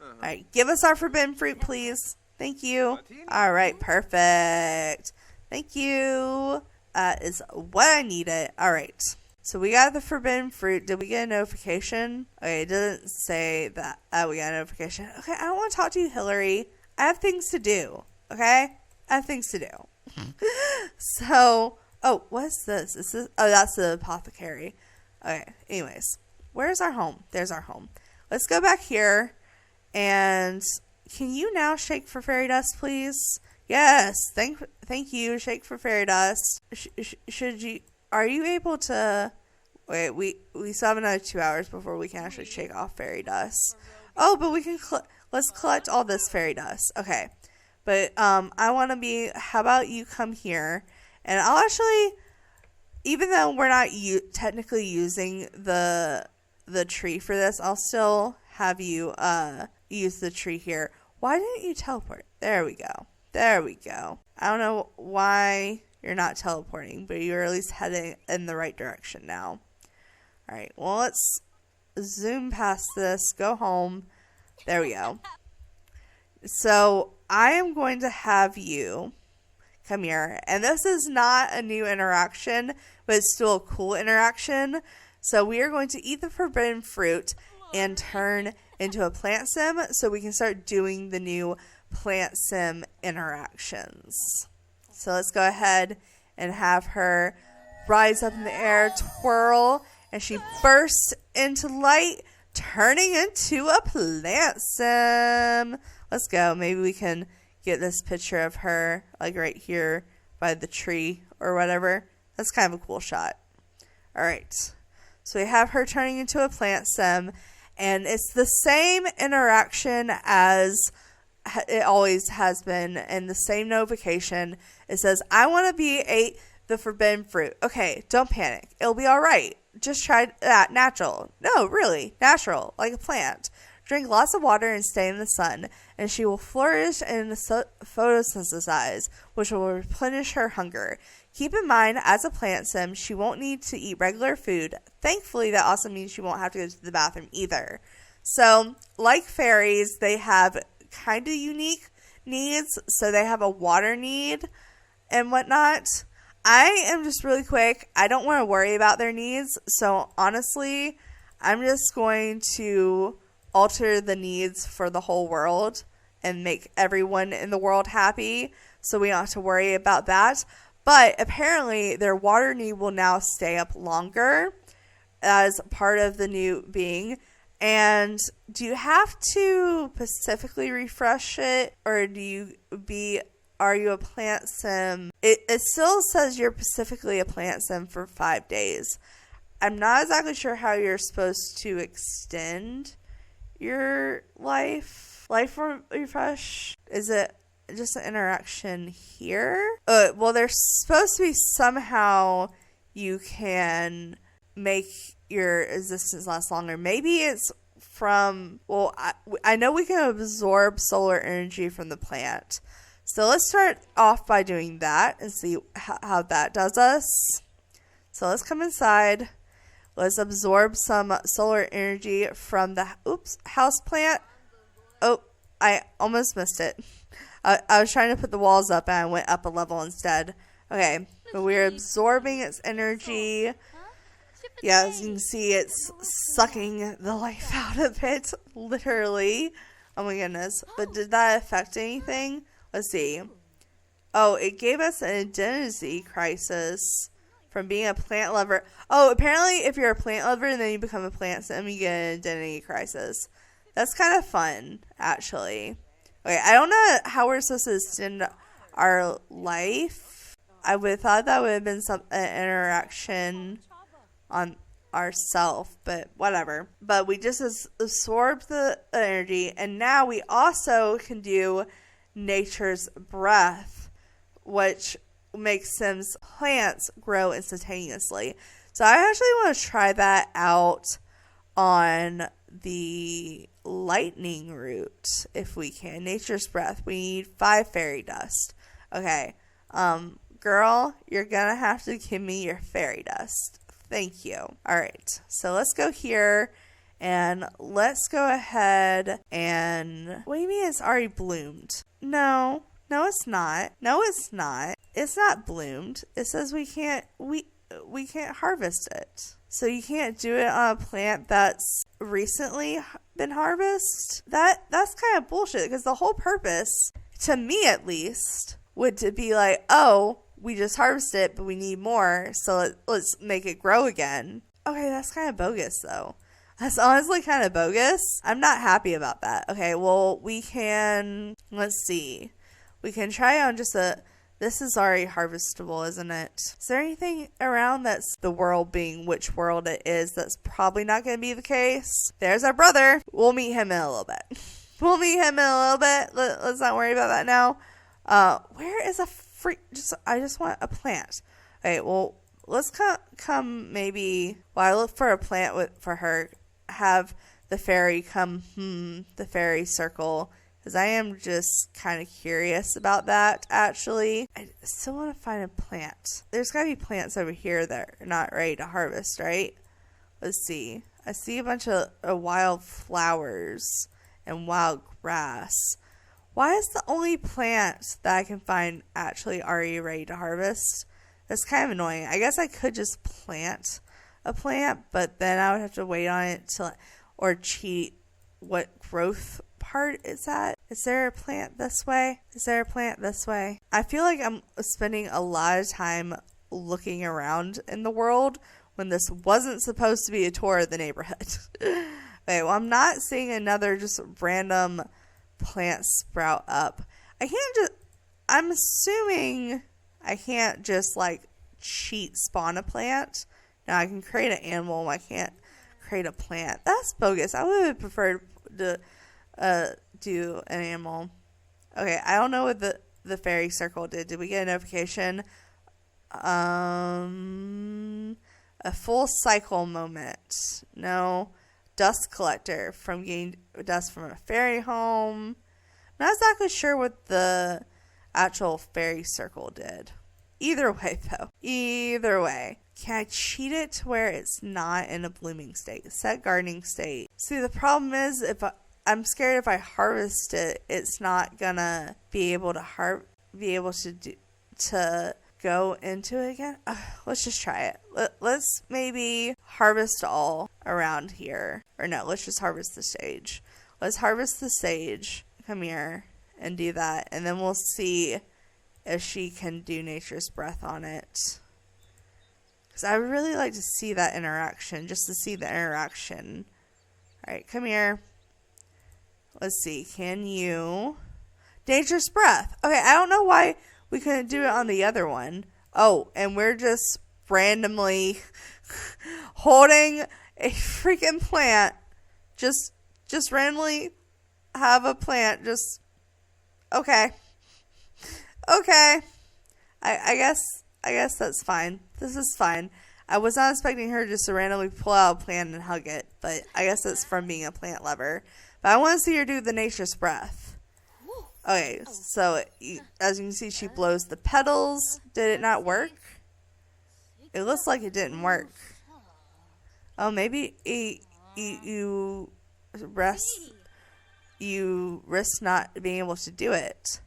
All right. Give us our forbidden fruit, please. Thank you. All right. Perfect. Thank you. That is what I needed. All right. So we got the forbidden fruit. Did we get a notification? Okay, it doesn't say that we got a notification. Okay, I don't want to talk to you, Hillary. I have things to do. Okay? I have things to do. So, what's this? That's the apothecary. Okay, anyways. Where's our home? There's our home. Let's go back here. And can you now shake for fairy dust, please? Yes. Thank you. Shake for fairy dust. Should you... Are you able to... Wait, we still have another 2 hours before we can actually shake off fairy dust. Oh, but we can... Let's collect all this fairy dust. Okay. But I want to be... How about you come here? And I'll actually... Even though we're not technically using the tree for this, I'll still have you use the tree here. Why didn't you teleport? There we go. There we go. I don't know why... You're not teleporting, but you're at least heading in the right direction now. All right, well, let's zoom past this, go home. There we go. So I am going to have you come here. And this is not a new interaction, but it's still a cool interaction. So we are going to eat the forbidden fruit and turn into a plant sim so we can start doing the new plant sim interactions. So let's go ahead and have her rise up in the air, twirl, and she bursts into light, turning into a plant sim. Let's go. Maybe we can get this picture of her, like right here by the tree or whatever. That's kind of a cool shot. All right. So we have her turning into a plant sim, and it's the same interaction as it always has been. And the same notification, it says, I want to be ate the forbidden fruit. Okay, don't panic. It'll be all right. Just try that natural. No, really, natural, like a plant. Drink lots of water and stay in the sun, and she will flourish and photosynthesize, which will replenish her hunger. Keep in mind, as a plant sim, she won't need to eat regular food. Thankfully, that also means she won't have to go to the bathroom either. So, like fairies, they have kind of unique needs. So they have a water need and whatnot. I am just really quick. I don't want to worry about their needs. So honestly, I'm just going to alter the needs for the whole world and make everyone in the world happy. So we don't have to worry about that. But apparently their water need will now stay up longer as part of the new being. And do you have to specifically refresh it, or are you a plant sim? It still says you're specifically a plant sim for 5 days. I'm not exactly sure how you're supposed to extend your life refresh. Is it just an interaction here? Well, there's supposed to be somehow you can make your existence last longer. Maybe it's from, well, I know we can absorb solar energy from the plant. So let's start off by doing that and see how that does us. So let's come inside. Let's absorb some solar energy from the house plant. Oh, I almost missed it. I was trying to put the walls up and I went up a level instead. Okay, but we're absorbing its energy. Yeah, as you can see, it's sucking the life out of it, literally. Oh my goodness. But did that affect anything? Let's see. Oh, it gave us an identity crisis from being a plant lover. Oh, apparently if you're a plant lover and then you become a plant sim, you get an identity crisis. That's kind of fun, actually. Okay, I don't know how we're supposed to extend our life. I would have thought that would have been an interaction on ourself, but whatever. But we just absorbed the energy, and now we also can do nature's breath, which makes Sims plants grow instantaneously. So I actually want to try that out on the lightning route if we can. Nature's breath. We need 5 fairy dust. Okay. Girl, you're gonna have to give me your fairy dust. Thank you. All right. So let's go here and let's go ahead and, what do you mean it's already bloomed? No, it's not. No, it's not. It's not bloomed. It says we can't harvest it. So you can't do it on a plant that's recently been harvested? That's kind of bullshit, because the whole purpose, to me at least, would to be like, oh, we just harvested it, but we need more, so let's make it grow again. Okay, that's kind of bogus, though. That's honestly kind of bogus. I'm not happy about that. Okay, well, we can, let's see. We can try on just this is already harvestable, isn't it? Is there anything around that's the world being which world it is? That's probably not going to be the case. There's our brother. We'll meet him in a little bit. Let's not worry about that now. Where is I just want a plant. Okay, well, let's come maybe, while I look for a plant for her, have the fairy come, the fairy circle, because I am just kind of curious about that, actually. I still want to find a plant. There's got to be plants over here that are not ready to harvest, right? Let's see. I see a bunch of wild flowers and wild grass. Why is the only plant that I can find actually already ready to harvest? That's kind of annoying. I guess I could just plant a plant, but then I would have to wait on it or cheat what growth part is that. Is there a plant this way? I feel like I'm spending a lot of time looking around in the world when this wasn't supposed to be a tour of the neighborhood. Okay, well, I'm not seeing another just random plant sprout up. I'm assuming I can't just cheat spawn a plant. Now I can create an animal, I can't create a plant. That's bogus. I would have preferred to do an animal. Okay, I don't know what the fairy circle did. Did we get a notification? A full cycle moment. No. Dust collector from getting dust from a fairy home. I'm not exactly sure what the actual fairy circle did. Either way, though. Either way. Can I cheat it to where it's not in a blooming state? Set gardening state. See, the problem is I'm scared if I harvest it, it's not gonna be able to to go into it again. Let's just try it. Let's maybe harvest all around here. Or no, let's just harvest the sage. Let's harvest the sage. Come here and do that. And then we'll see if she can do nature's breath on it. Because I would really like to see that interaction. Just to see the interaction. Alright, come here. Let's see. Can you... Nature's breath. Okay, I don't know why we couldn't do it on the other one. Oh, and we're just randomly holding a freaking plant. Just randomly have a plant. Just... Okay. Okay. I guess that's fine. This is fine. I was not expecting her just to randomly pull out a plant and hug it, but I guess that's from being a plant lover. But I want to see her do the nature's breath. Okay, so as you can see, she blows the petals. Did it not work? It looks like it didn't work. Oh, maybe you risk not being able to do it.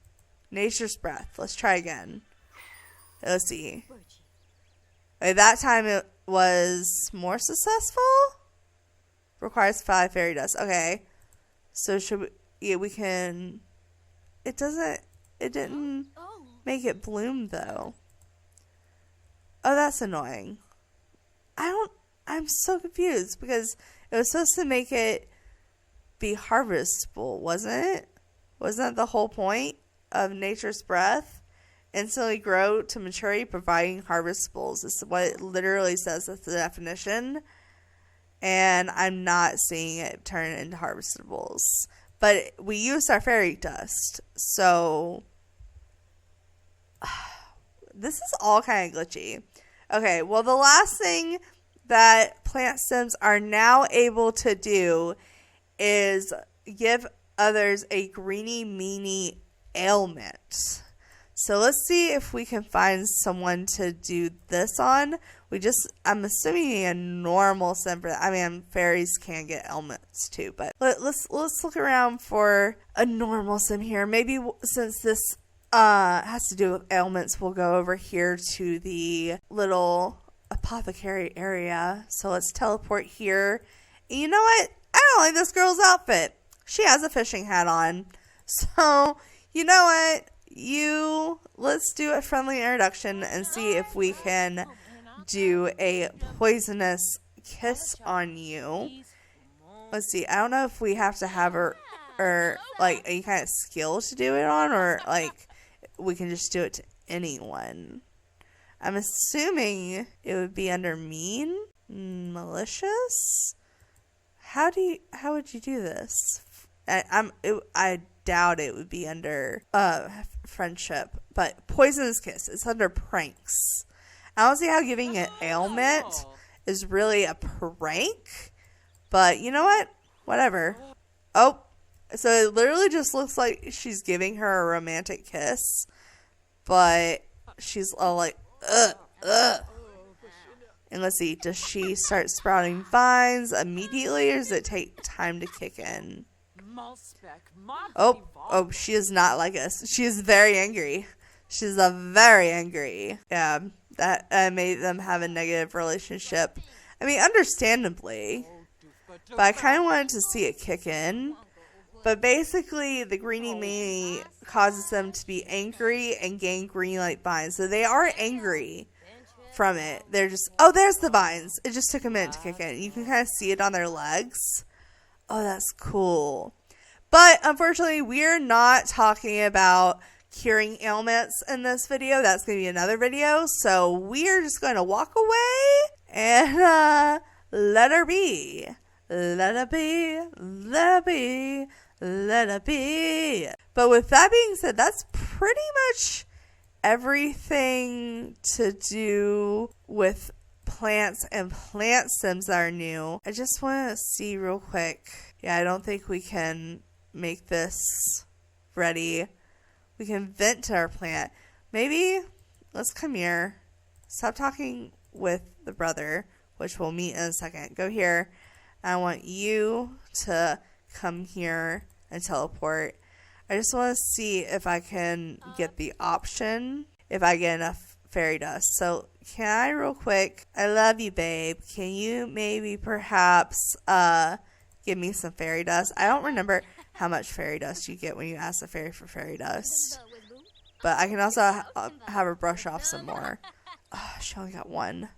Nature's breath. Let's try again. Let's see. Okay, that time it was more successful. Requires 5 fairy dust. Okay. So should we... Yeah, we can... It didn't make it bloom, though. Oh, that's annoying. I'm so confused, because it was supposed to make it be harvestable, wasn't it? Wasn't that the whole point of nature's breath? Instantly grow to maturity, providing harvestables. This is what it literally says. That's the definition. And I'm not seeing it turn into harvestables. But we used our fairy dust. So this is all kind of glitchy. Okay, well, the last thing that plant stems are now able to do is give others a greeny meanie ailment. So let's see if we can find someone to do this on. I'm assuming a normal sim for that. I mean, fairies can get ailments too, but let's look around for a normal sim here. Maybe since this has to do with ailments, we'll go over here to the little apothecary area. So let's teleport here. And you know what? I don't like this girl's outfit. She has a fishing hat on. So, you know what? Let's do a friendly introduction and see if we can do a poisonous kiss on you. Let's see. I don't know if we have to have her or like any kind of skill to do it on, or like we can just do it to anyone. I'm assuming it would be under mean, malicious. How would you do this? I doubt it would be under friendship, but poisonous kiss. It's under pranks. I don't see how giving an ailment is really a prank, but you know what? Whatever. Oh, so it literally just looks like she's giving her a romantic kiss, but she's all like, ugh. And let's see, does she start sprouting vines immediately, or does it take time to kick in? Oh, she is not like us. She is very angry. She's very angry. Yeah, that made them have a negative relationship. I mean, understandably. But I kind of wanted to see it kick in. But basically, the greeny meanie causes them to be angry and gain green light vines. So they are angry from it. They're just, oh, there's the vines. It just took a minute to kick in. You can kind of see it on their legs. Oh, that's cool. But unfortunately, we're not talking about curing ailments in this video. That's going to be another video. So we're just going to walk away and let her be. Let her be. Let her be. Let her be. But with that being said, that's pretty much everything to do with plants and plant sims that are new. I just want to see real quick. Yeah, I don't think we can make this ready. We can vent to our plant. Maybe let's come here. Stop talking with the brother, which we'll meet in a second. Go here. I want you to come here and teleport. I just want to see if I can get the option, if I get enough fairy dust. So can I real quick, I love you, babe. Can you maybe perhaps give me some fairy dust? I don't remember how much fairy dust you get when you ask the fairy for fairy dust. But I can also have her brush off some more. Oh, she only got one.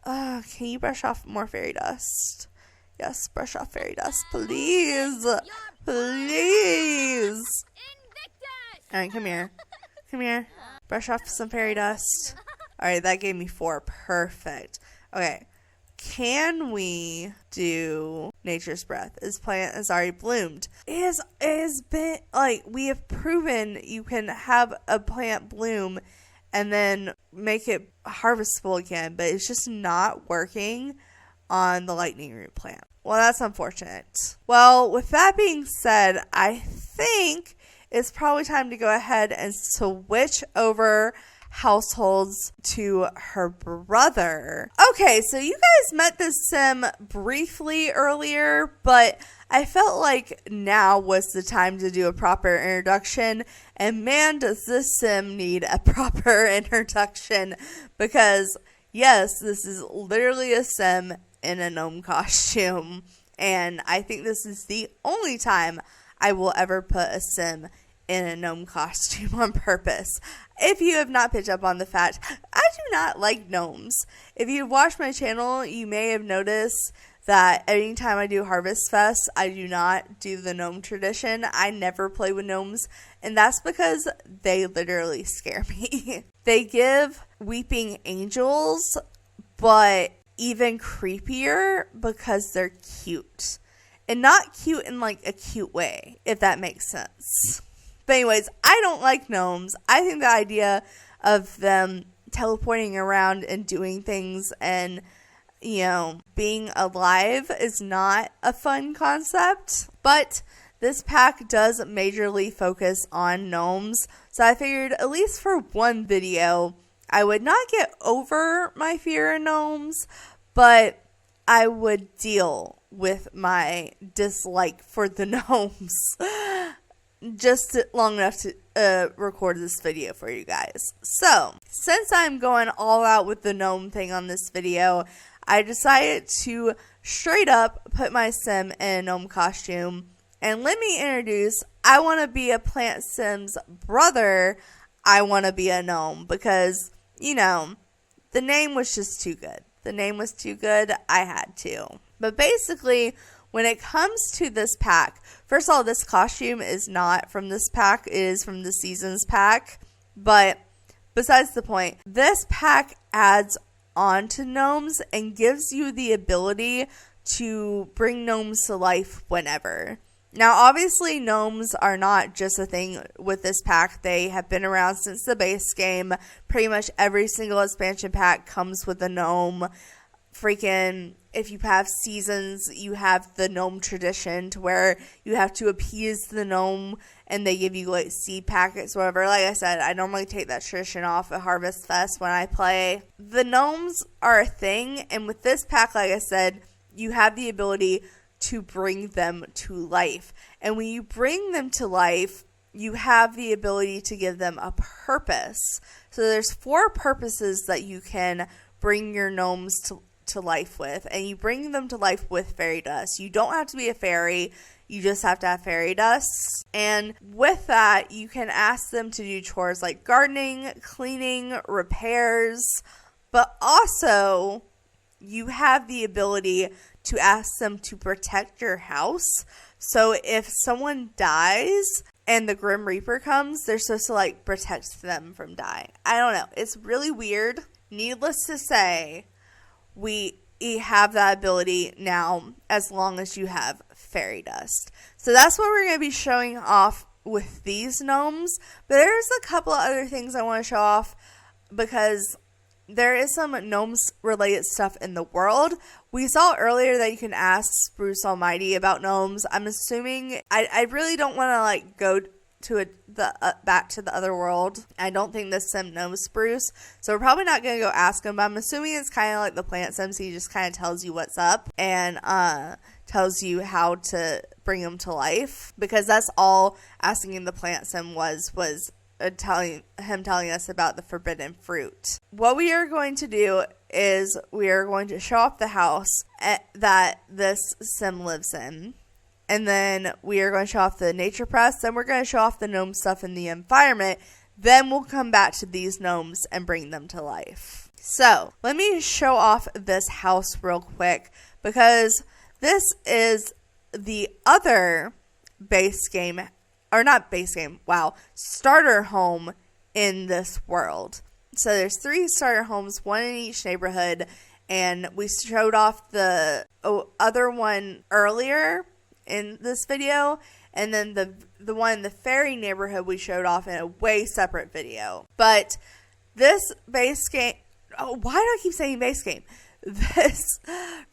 Can you brush off more fairy dust? Yes, brush off fairy dust, please. Please. Alright, come here. Come here. Brush off some fairy dust. Alright, that gave me 4. Perfect. Okay. Can we do Nature's Breath? This plant has already bloomed. It has been, like, we have proven you can have a plant bloom and then make it harvestable again, but it's just not working on the lightning root plant. Well, that's unfortunate. Well, with that being said, I think it's probably time to go ahead and switch over households to her brother. Okay, so you guys met this sim briefly earlier, but I felt like now was the time to do a proper introduction, and man, does this sim need a proper introduction, because yes, this is literally a sim in a gnome costume, and I think this is the only time I will ever put a sim in a gnome costume on purpose. If you have not picked up on the fact, I do not like gnomes. If you've watched my channel, you may have noticed that anytime I do Harvest Fest, I do not do the gnome tradition. I never play with gnomes, and that's because they literally scare me. They give weeping angels, but even creepier because they're cute. And not cute in like a cute way, if that makes sense. But anyways, I don't like gnomes. I think the idea of them teleporting around and doing things and, you know, being alive is not a fun concept. But this pack does majorly focus on gnomes. So I figured at least for one video, I would not get over my fear of gnomes, but I would deal with my dislike for the gnomes just long enough to record this video for you guys. So, since I'm going all out with the gnome thing on this video, I decided to straight up put my sim in a gnome costume. And let me introduce, I want to be a plant sim's brother. I want to be a gnome because, you know, the name was just too good. The name was too good. I had to. But basically, when it comes to this pack, first of all, this costume is not from this pack. It is from the Seasons pack. But besides the point, this pack adds on to gnomes and gives you the ability to bring gnomes to life whenever. Now, obviously, gnomes are not just a thing with this pack. They have been around since the base game. Pretty much every single expansion pack comes with a gnome. Freaking, if you have Seasons, you have the gnome tradition to where you have to appease the gnome and they give you like seed packets or whatever. Like I said, I normally take that tradition off at Harvest Fest when I play. The gnomes are a thing, and with this pack, like I said, you have the ability to bring them to life. And when you bring them to life, you have the ability to give them a purpose. So there's 4 purposes that you can bring your gnomes to life with, and you bring them to life with fairy dust. You don't have to be a fairy, you just have to have fairy dust. And with that, you can ask them to do chores like gardening, cleaning, repairs, but also you have the ability to ask them to protect your house. So if someone dies and the Grim Reaper comes, they're supposed to like protect them from dying. I don't know. It's really weird. Needless to say, we have that ability now as long as you have fairy dust. So that's what we're going to be showing off with these gnomes, but there's a couple of other things I want to show off because there is some gnomes related stuff in the world. We saw earlier that you can ask Spruce Almighty about gnomes. I'm assuming I really don't want to like go to back to the other world. I don't think this sim knows Spruce, so we're probably not going to go ask him, but I'm assuming it's kind of like the plant sim, so he just kind of tells you what's up and tells you how to bring him to life, because that's all asking the plant sim was telling us about the forbidden fruit. What we are going to do is we are going to show off the house that this sim lives in. And then we are going to show off the nature press. Then we're going to show off the gnome stuff in the environment. Then we'll come back to these gnomes and bring them to life. So let me show off this house real quick, because this is the other starter home in this world. So there's 3 starter homes, 1 in each neighborhood. And we showed off the other one earlier in this video, and then the one in the fairy neighborhood we showed off in a way separate video. But this base game, why do I keep saying base game? This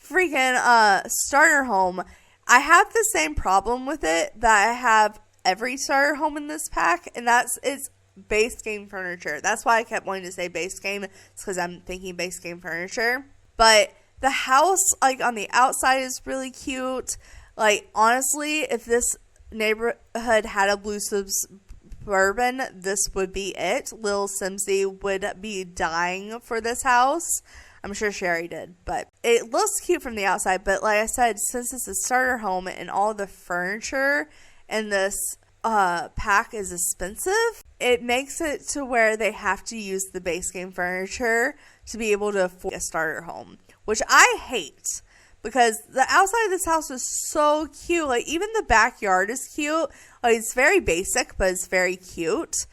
freaking starter home, I have the same problem with it that I have every starter home in this pack, and it's base game furniture. That's why I kept wanting to say base game. It's because I'm thinking base game furniture. But the house, like on the outside, is really cute. Like, honestly, if this neighborhood had a blue Suburban, this would be it. Lil Simsy would be dying for this house. I'm sure Sherry did, but it looks cute from the outside. But like I said, since it's a starter home and all the furniture in this pack is expensive, it makes it to where they have to use the base game furniture to be able to afford a starter home, which I hate. Because the outside of this house is so cute. Like, even the backyard is cute. Like, it's very basic, but it's very cute.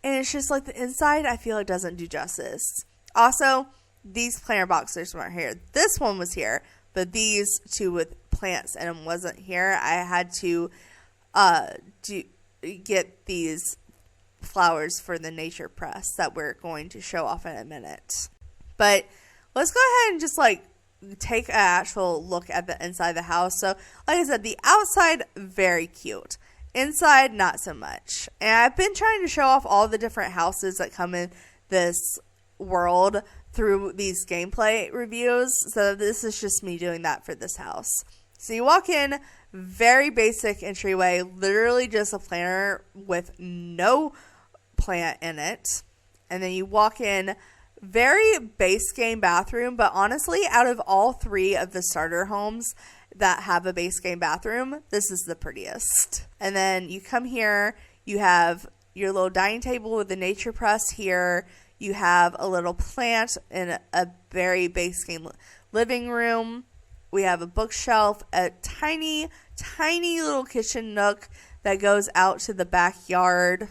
And it's just like the inside, I feel like doesn't do justice. Also, these planter boxes weren't here. This one was here, but these 2 with plants in them wasn't here. I had to get these flowers for the nature press that we're going to show off in a minute. But let's go ahead and just like take an actual look at the inside of the house. So like I said, the outside, very cute. Inside, not so much. And I've been trying to show off all the different houses that come in this world through these gameplay reviews. So this is just me doing that for this house. So you walk in, very basic entryway, literally just a planter with no plant in it. And then you walk in, very base game bathroom, but honestly, out of all 3 of the starter homes that have a base game bathroom, this is the prettiest. And then you come here, you have your little dining table with the nature press here. You have a little plant in a very base game living room. We have a bookshelf, a tiny, tiny little kitchen nook that goes out to the backyard.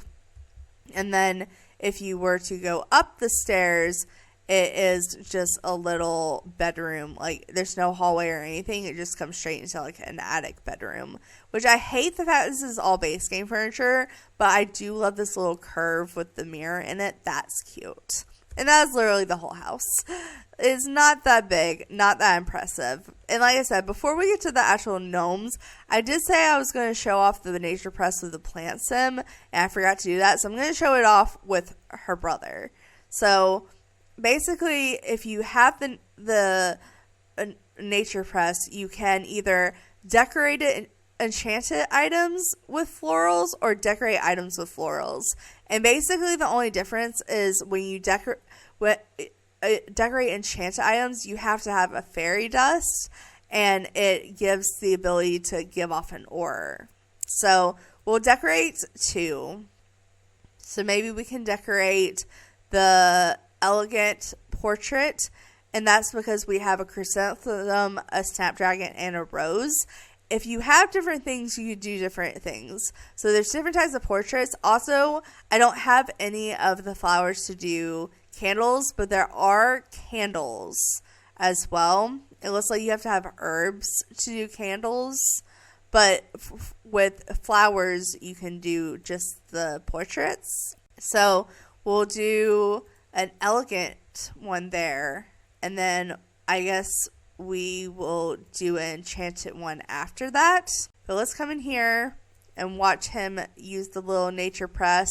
And then if you were to go up the stairs, it is just a little bedroom. Like, there's no hallway or anything. It just comes straight into like an attic bedroom, which I hate the fact this is all base game furniture, but I do love this little curve with the mirror in it. That's cute. And that's literally the whole house. It's not that big, not that impressive. And like I said, before we get to the actual gnomes, I did say I was going to show off the nature press with the plant sim, and I forgot to do that. So I'm going to show it off with her brother. So basically, if you have the nature press, you can either decorate it enchanted items with florals or decorate items with florals. And basically the only difference is when you decorate enchanted items, you have to have a fairy dust, and it gives the ability to give off an aura. So we'll decorate 2. So maybe we can decorate the elegant portrait, and that's because we have a chrysanthemum, a snapdragon, and a rose. If you have different things, you can do different things. So there's different types of portraits. Also, I don't have any of the flowers to do candles, but there are candles as well. It looks like you have to have herbs to do candles, but with flowers, you can do just the portraits. So we'll do an elegant one there, and then I guess we will do an enchanted one after that. But let's come in here and watch him use the little nature press.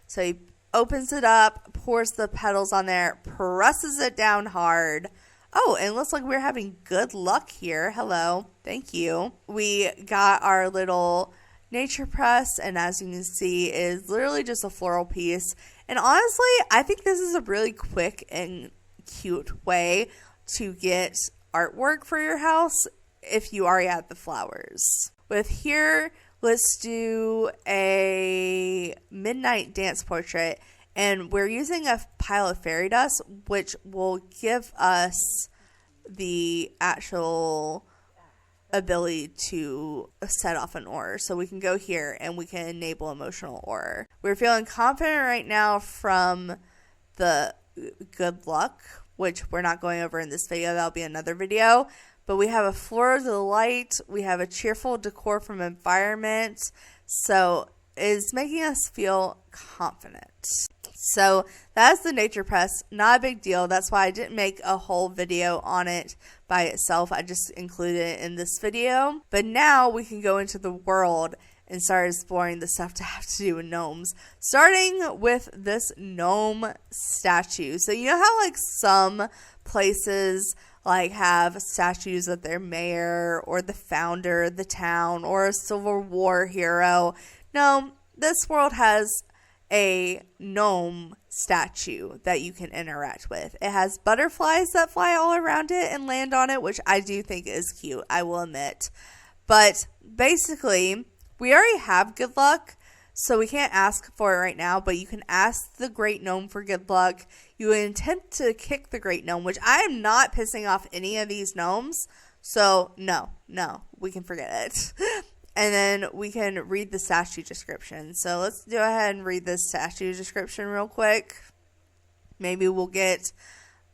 So he opens it up, pours the petals on there, presses it down hard. Oh, and it looks like we're having good luck here. Hello. Thank you. We got our little nature press, and as you can see, it is literally just a floral piece. And honestly, I think this is a really quick and cute way to get artwork for your house if you already have the flowers. With here, let's do a midnight dance portrait. And we're using a pile of fairy dust, which will give us the actual ability to set off an aura. So we can go here and we can enable emotional aura. We're feeling confident right now from the good luck, which we're not going over in this video. That'll be another video. But we have a floor of delight. We have a cheerful decor from environment. So it's making us feel confident. So that's the nature press. Not a big deal. That's why I didn't make a whole video on it by itself. I just included it in this video. But now we can go into the world and start exploring the stuff to have to do with gnomes. Starting with this gnome statue. So you know how like some places like have statues of their mayor or the founder of the town or a Civil War hero? No, this world has a gnome statue that you can interact with. It has butterflies that fly all around it and land on it, which I do think is cute, I will admit. But basically, we already have good luck, so we can't ask for it right now, but you can ask the great gnome for good luck. You intend to kick the great gnome, which I am not pissing off any of these gnomes, so no, we can forget it. And then we can read the statue description. So let's go ahead and read this statue description real quick. Maybe we'll get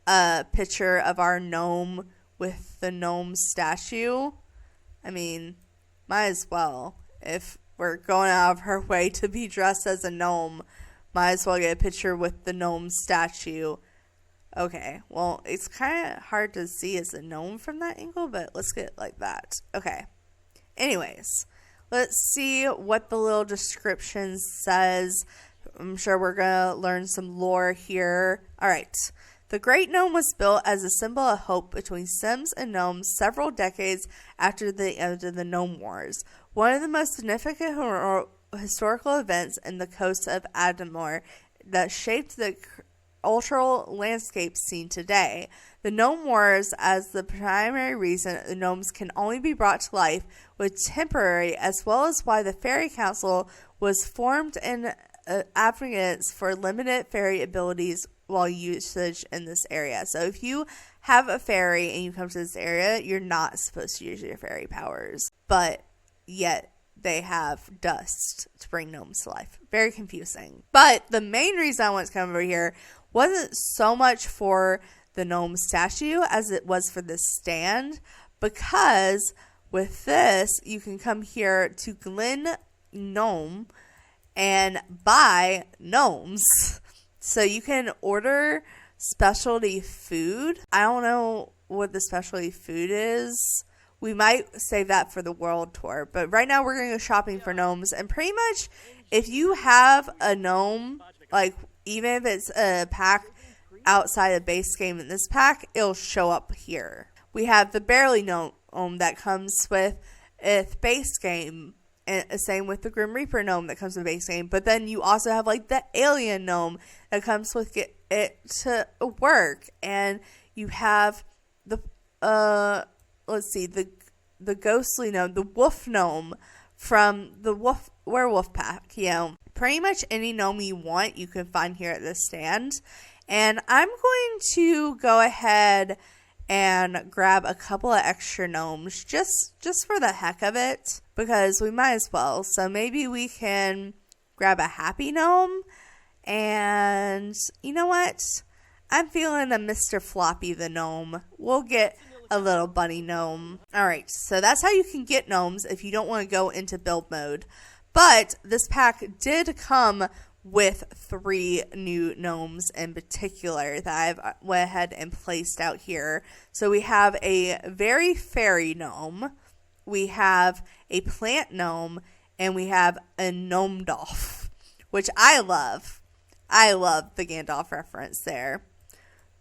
a picture of our gnome with the gnome statue. I mean, might as well. If we're going out of her way to be dressed as a gnome, might as well get a picture with the gnome statue. Okay, well, it's kind of hard to see as a gnome from that angle, but let's get it like that. Okay. Anyways, let's see what the little description says. I'm sure we're going to learn some lore here. All right. The Great Gnome was built as a symbol of hope between Sims and Gnomes several decades after the end of the Gnome Wars. One of the most significant historical events in the coast of Adamor that shaped the cultural landscape seen today. The Gnome Wars, as the primary reason the gnomes can only be brought to life, was temporary, as well as why the Fairy Council was formed in advocates for limited fairy abilities while usage in this area. So if you have a fairy and you come to this area, you're not supposed to use your fairy powers, but yet they have dust to bring gnomes to life. Very confusing. But the main reason I wanted to come over here wasn't so much for the gnome statue as it was for this stand, because with this you can come here to Glen Gnome and buy gnomes. So you can order specialty food. I don't know what the specialty food is. We might save that for the world tour, but right now we're going to go shopping for gnomes. And pretty much if you have a gnome, like even if it's a pack outside of base game in this pack, it'll show up here. We have the Barely Gnome that comes with base game, and same with the Grim Reaper Gnome that comes with base game. But then you also have like the Alien Gnome that comes with it to work, and you have the the Ghostly Gnome, the Wolf Gnome from the Werewolf pack. You know, pretty much any gnome you want you can find here at this stand. And I'm going to go ahead and grab a couple of extra gnomes just for the heck of it, because we might as well. So maybe we can grab a happy gnome, and you know what? I'm feeling a Mr. Floppy the gnome. We'll get a little bunny gnome. Alright, so that's how you can get gnomes if you don't want to go into build mode. But this pack did come with 3 new gnomes in particular that I've went ahead and placed out here. So we have a very fairy gnome, we have a plant gnome, and we have a gnome dolph, which I love. I love the Gandalf reference there.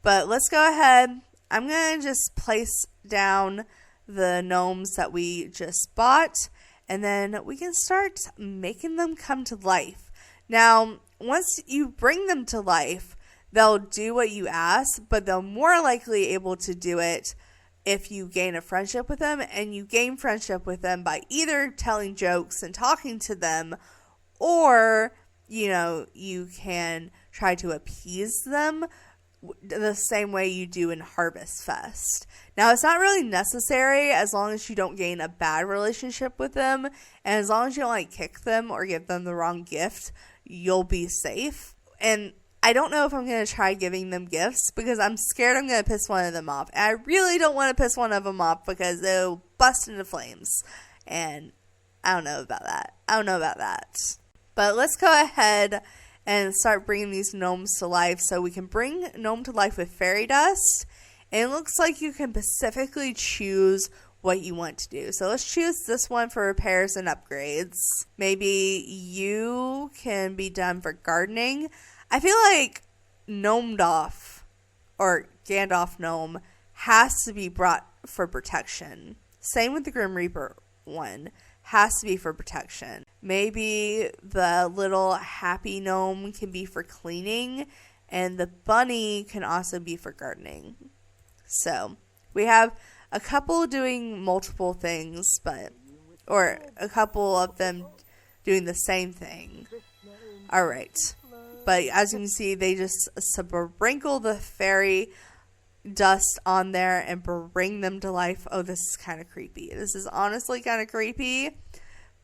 But let's go ahead. I'm going to just place down the gnomes that we just bought, and then we can start making them come to life. Now, once you bring them to life, they'll do what you ask, but they're more likely able to do it if you gain a friendship with them, and you gain friendship with them by either telling jokes and talking to them, or, you can try to appease them the same way you do in Harvest Fest. Now, it's not really necessary as long as you don't gain a bad relationship with them, and as long as you don't kick them or give them the wrong gift, you'll be safe. And I don't know if I'm going to try giving them gifts because I'm scared I'm going to piss one of them off. And I really don't want to piss one of them off because they'll bust into flames. And I don't know about that. But let's go ahead and start bringing these gnomes to life. So we can bring gnome to life with fairy dust. And it looks like you can specifically choose what you want to do. So let's choose this one for repairs and upgrades. Maybe you can be done for gardening. I feel like Gnome Dolph or Gandalf Gnome has to be brought for protection. Same with the Grim Reaper one. Has to be for protection. Maybe the little happy gnome can be for cleaning, and the bunny can also be for gardening. So we have a couple doing multiple things, or a couple of them doing the same thing. Alright. But as you can see, they just sprinkle the fairy dust on there and bring them to life. Oh, this is kind of creepy. This is honestly kind of creepy.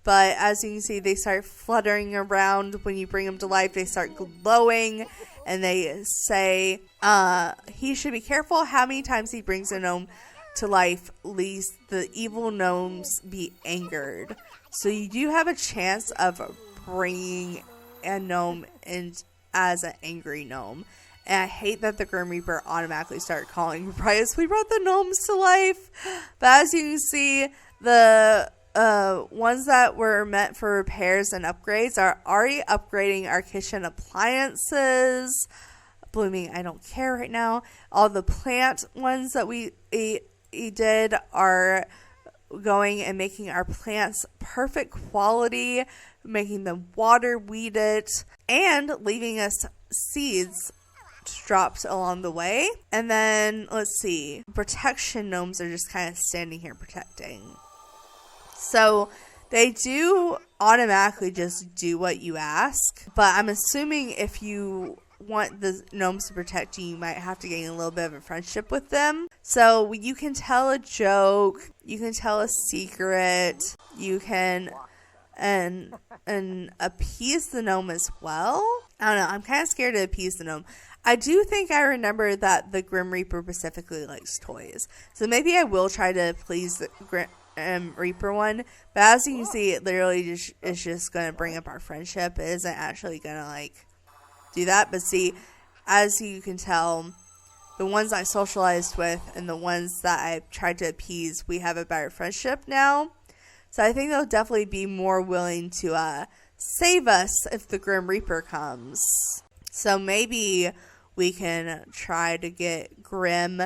But as you can see, they start fluttering around. When you bring them to life, they start glowing. And they say, he should be careful how many times he brings a gnome to life, lest the evil gnomes be angered. So you do have a chance of bringing a gnome in as an angry gnome. And I hate that the Grim Reaper automatically started calling Bryce. We brought the gnomes to life. But as you can see, the ones that were meant for repairs and upgrades are already upgrading our kitchen appliances. Blooming, I don't care right now. All the plant ones that we did are going and making our plants perfect quality, making them water weeded, and leaving us seeds dropped along the way. And then let's see, protection gnomes are just kind of standing here protecting. So they do automatically just do what you ask, but I'm assuming if you want the gnomes to protect you, you might have to gain a little bit of a friendship with them. So you can tell a joke, you can tell a secret, you can and appease the gnome as well. I don't know, I'm kind of scared to appease the gnome. I do think I remember that the Grim Reaper specifically likes toys, so maybe I will try to please the Grim Reaper one. But as you can see, it literally is just going to bring up our friendship. It isn't actually going to do that. But see, as you can tell, the ones I socialized with and the ones that I tried to appease, we have a better friendship now. So I think they'll definitely be more willing to save us if the Grim Reaper comes. So maybe we can try to get Grim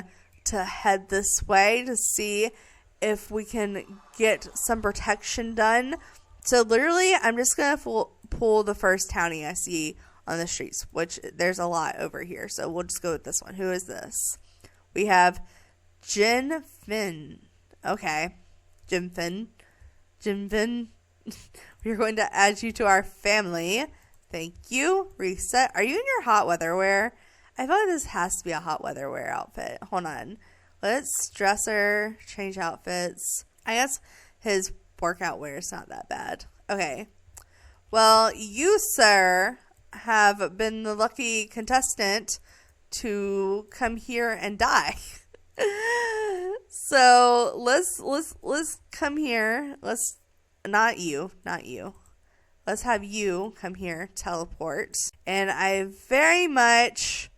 to head this way to see if we can get some protection done. So literally, I'm just going to pull the first townie I see on the streets, which there's a lot over here. So we'll just go with this one. Who is this? We have Jin Fin. Okay. Jin Fin. We're going to add you to our family. Thank you. Reset. Are you in your hot weather wear? I thought this has to be a hot weather wear outfit. Hold on. Let's dresser, change outfits. I guess his workout wear is not that bad. Okay. Well, you, sir, have been the lucky contestant to come here and die. So let's come here. Not you. Let's have you come here, teleport. And I very much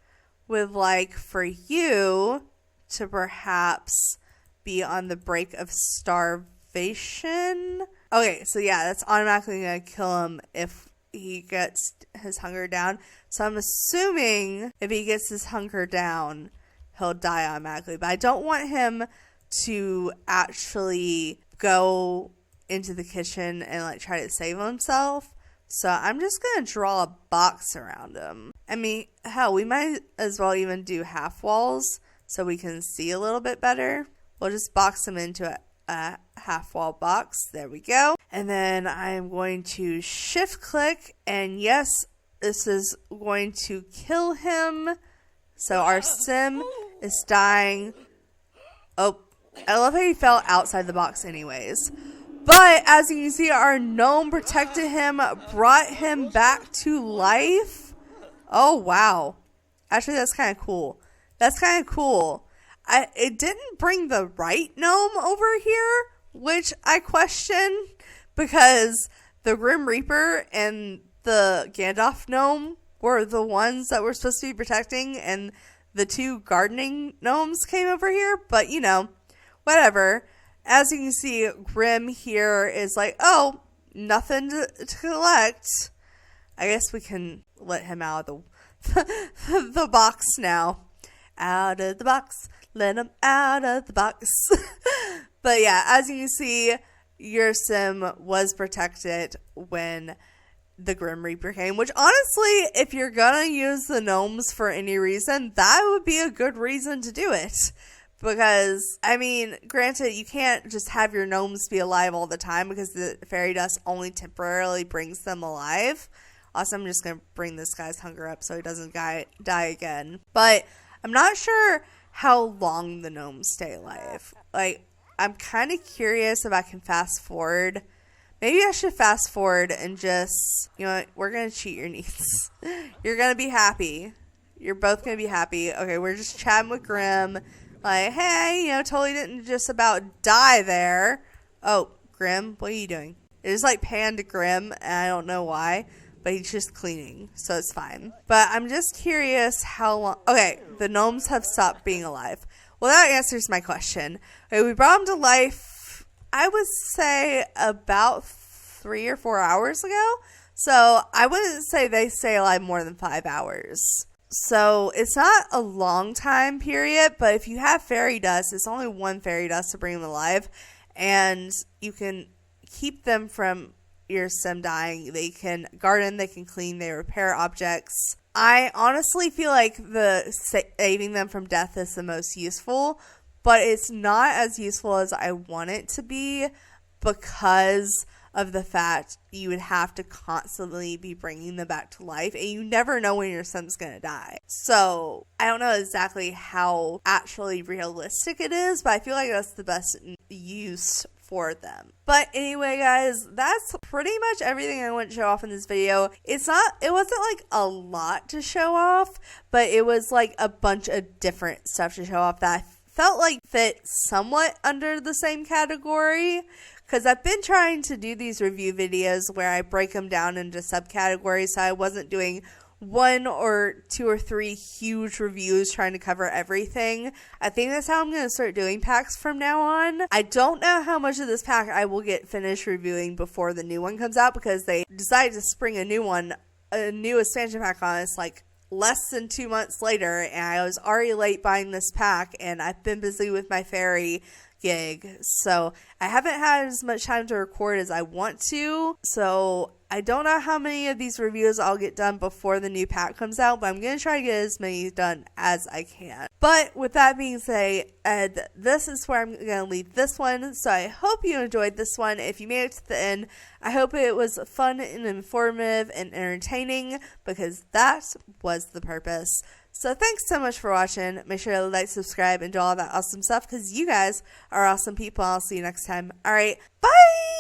would like for you to perhaps be on the brink of starvation. Okay, so yeah, that's automatically going to kill him if he gets his hunger down. So I'm assuming if he gets his hunger down, he'll die automatically. But I don't want him to actually go into the kitchen and like try to save himself. So I'm just going to draw a box around him. I mean, hell, we might as well even do half walls so we can see a little bit better. We'll just box him into a half wall box. There we go. And then I'm going to shift click, and yes, this is going to kill him. So our sim is dying. Oh, I love how he fell outside the box anyways. But as you can see, our gnome protected him, brought him back to life. Oh, wow. Actually, that's kind of cool. It didn't bring the right gnome over here, which I question, because the Grim Reaper and the Gandalf gnome were the ones that we're supposed to be protecting, and the two gardening gnomes came over here. But, you know, whatever. As you can see, Grim here is like, oh, nothing to collect. I guess we can let him out of the box now. Out of the box. Let him out of the box. But yeah, as you can see, your sim was protected when the Grim Reaper came. Which honestly, if you're gonna use the gnomes for any reason, that would be a good reason to do it. Because, I mean, granted, you can't just have your gnomes be alive all the time because the fairy dust only temporarily brings them alive. Also, I'm just going to bring this guy's hunger up so he doesn't die again. But I'm not sure how long the gnomes stay alive. Like, I'm kind of curious if I can fast forward. Maybe I should fast forward and just, you know what, we're going to cheat your needs. You're going to be happy. You're both going to be happy. Okay, we're just chatting with Grim. Like, hey, you know, totally didn't just about die there. Oh, Grim, what are you doing? It just like panned to Grim, and I don't know why, but he's just cleaning, so it's fine. But I'm just curious how long. Okay, the gnomes have stopped being alive. Well, that answers my question. Okay, we brought them to life, I would say, about 3 or 4 hours ago. So I wouldn't say they stay alive more than 5 hours. So it's not a long time period, but if you have fairy dust, it's only one fairy dust to bring them alive, and you can keep them from your sim dying. They can garden, they can clean, they repair objects. I honestly feel like the saving them from death is the most useful, but it's not as useful as I want it to be because of the fact you would have to constantly be bringing them back to life, and you never know when your sim's gonna die. So I don't know exactly how actually realistic it is, but I feel like that's the best use for them. But anyway, guys, that's pretty much everything I want to show off in this video. It wasn't like a lot to show off, but it was like a bunch of different stuff to show off that I felt like fit somewhat under the same category. Because I've been trying to do these review videos where I break them down into subcategories, so I wasn't doing 1 or 2 or 3 huge reviews trying to cover everything. I think that's how I'm going to start doing packs from now on. I don't know how much of this pack I will get finished reviewing before the new one comes out, because they decided to spring a new expansion pack on us like less than 2 months later, and I was already late buying this pack, and I've been busy with my fairy gig, so I haven't had as much time to record as I want to. So I don't know how many of these reviews I'll get done before the new pack comes out, but I'm going to try to get as many done as I can. But with that being said, this is where I'm going to leave this one. So I hope you enjoyed this one. If you made it to the end, I hope it was fun and informative and entertaining, because that was the purpose. So thanks so much for watching. Make sure to like, subscribe, and do all that awesome stuff, because you guys are awesome people. I'll see you next time. All right, bye!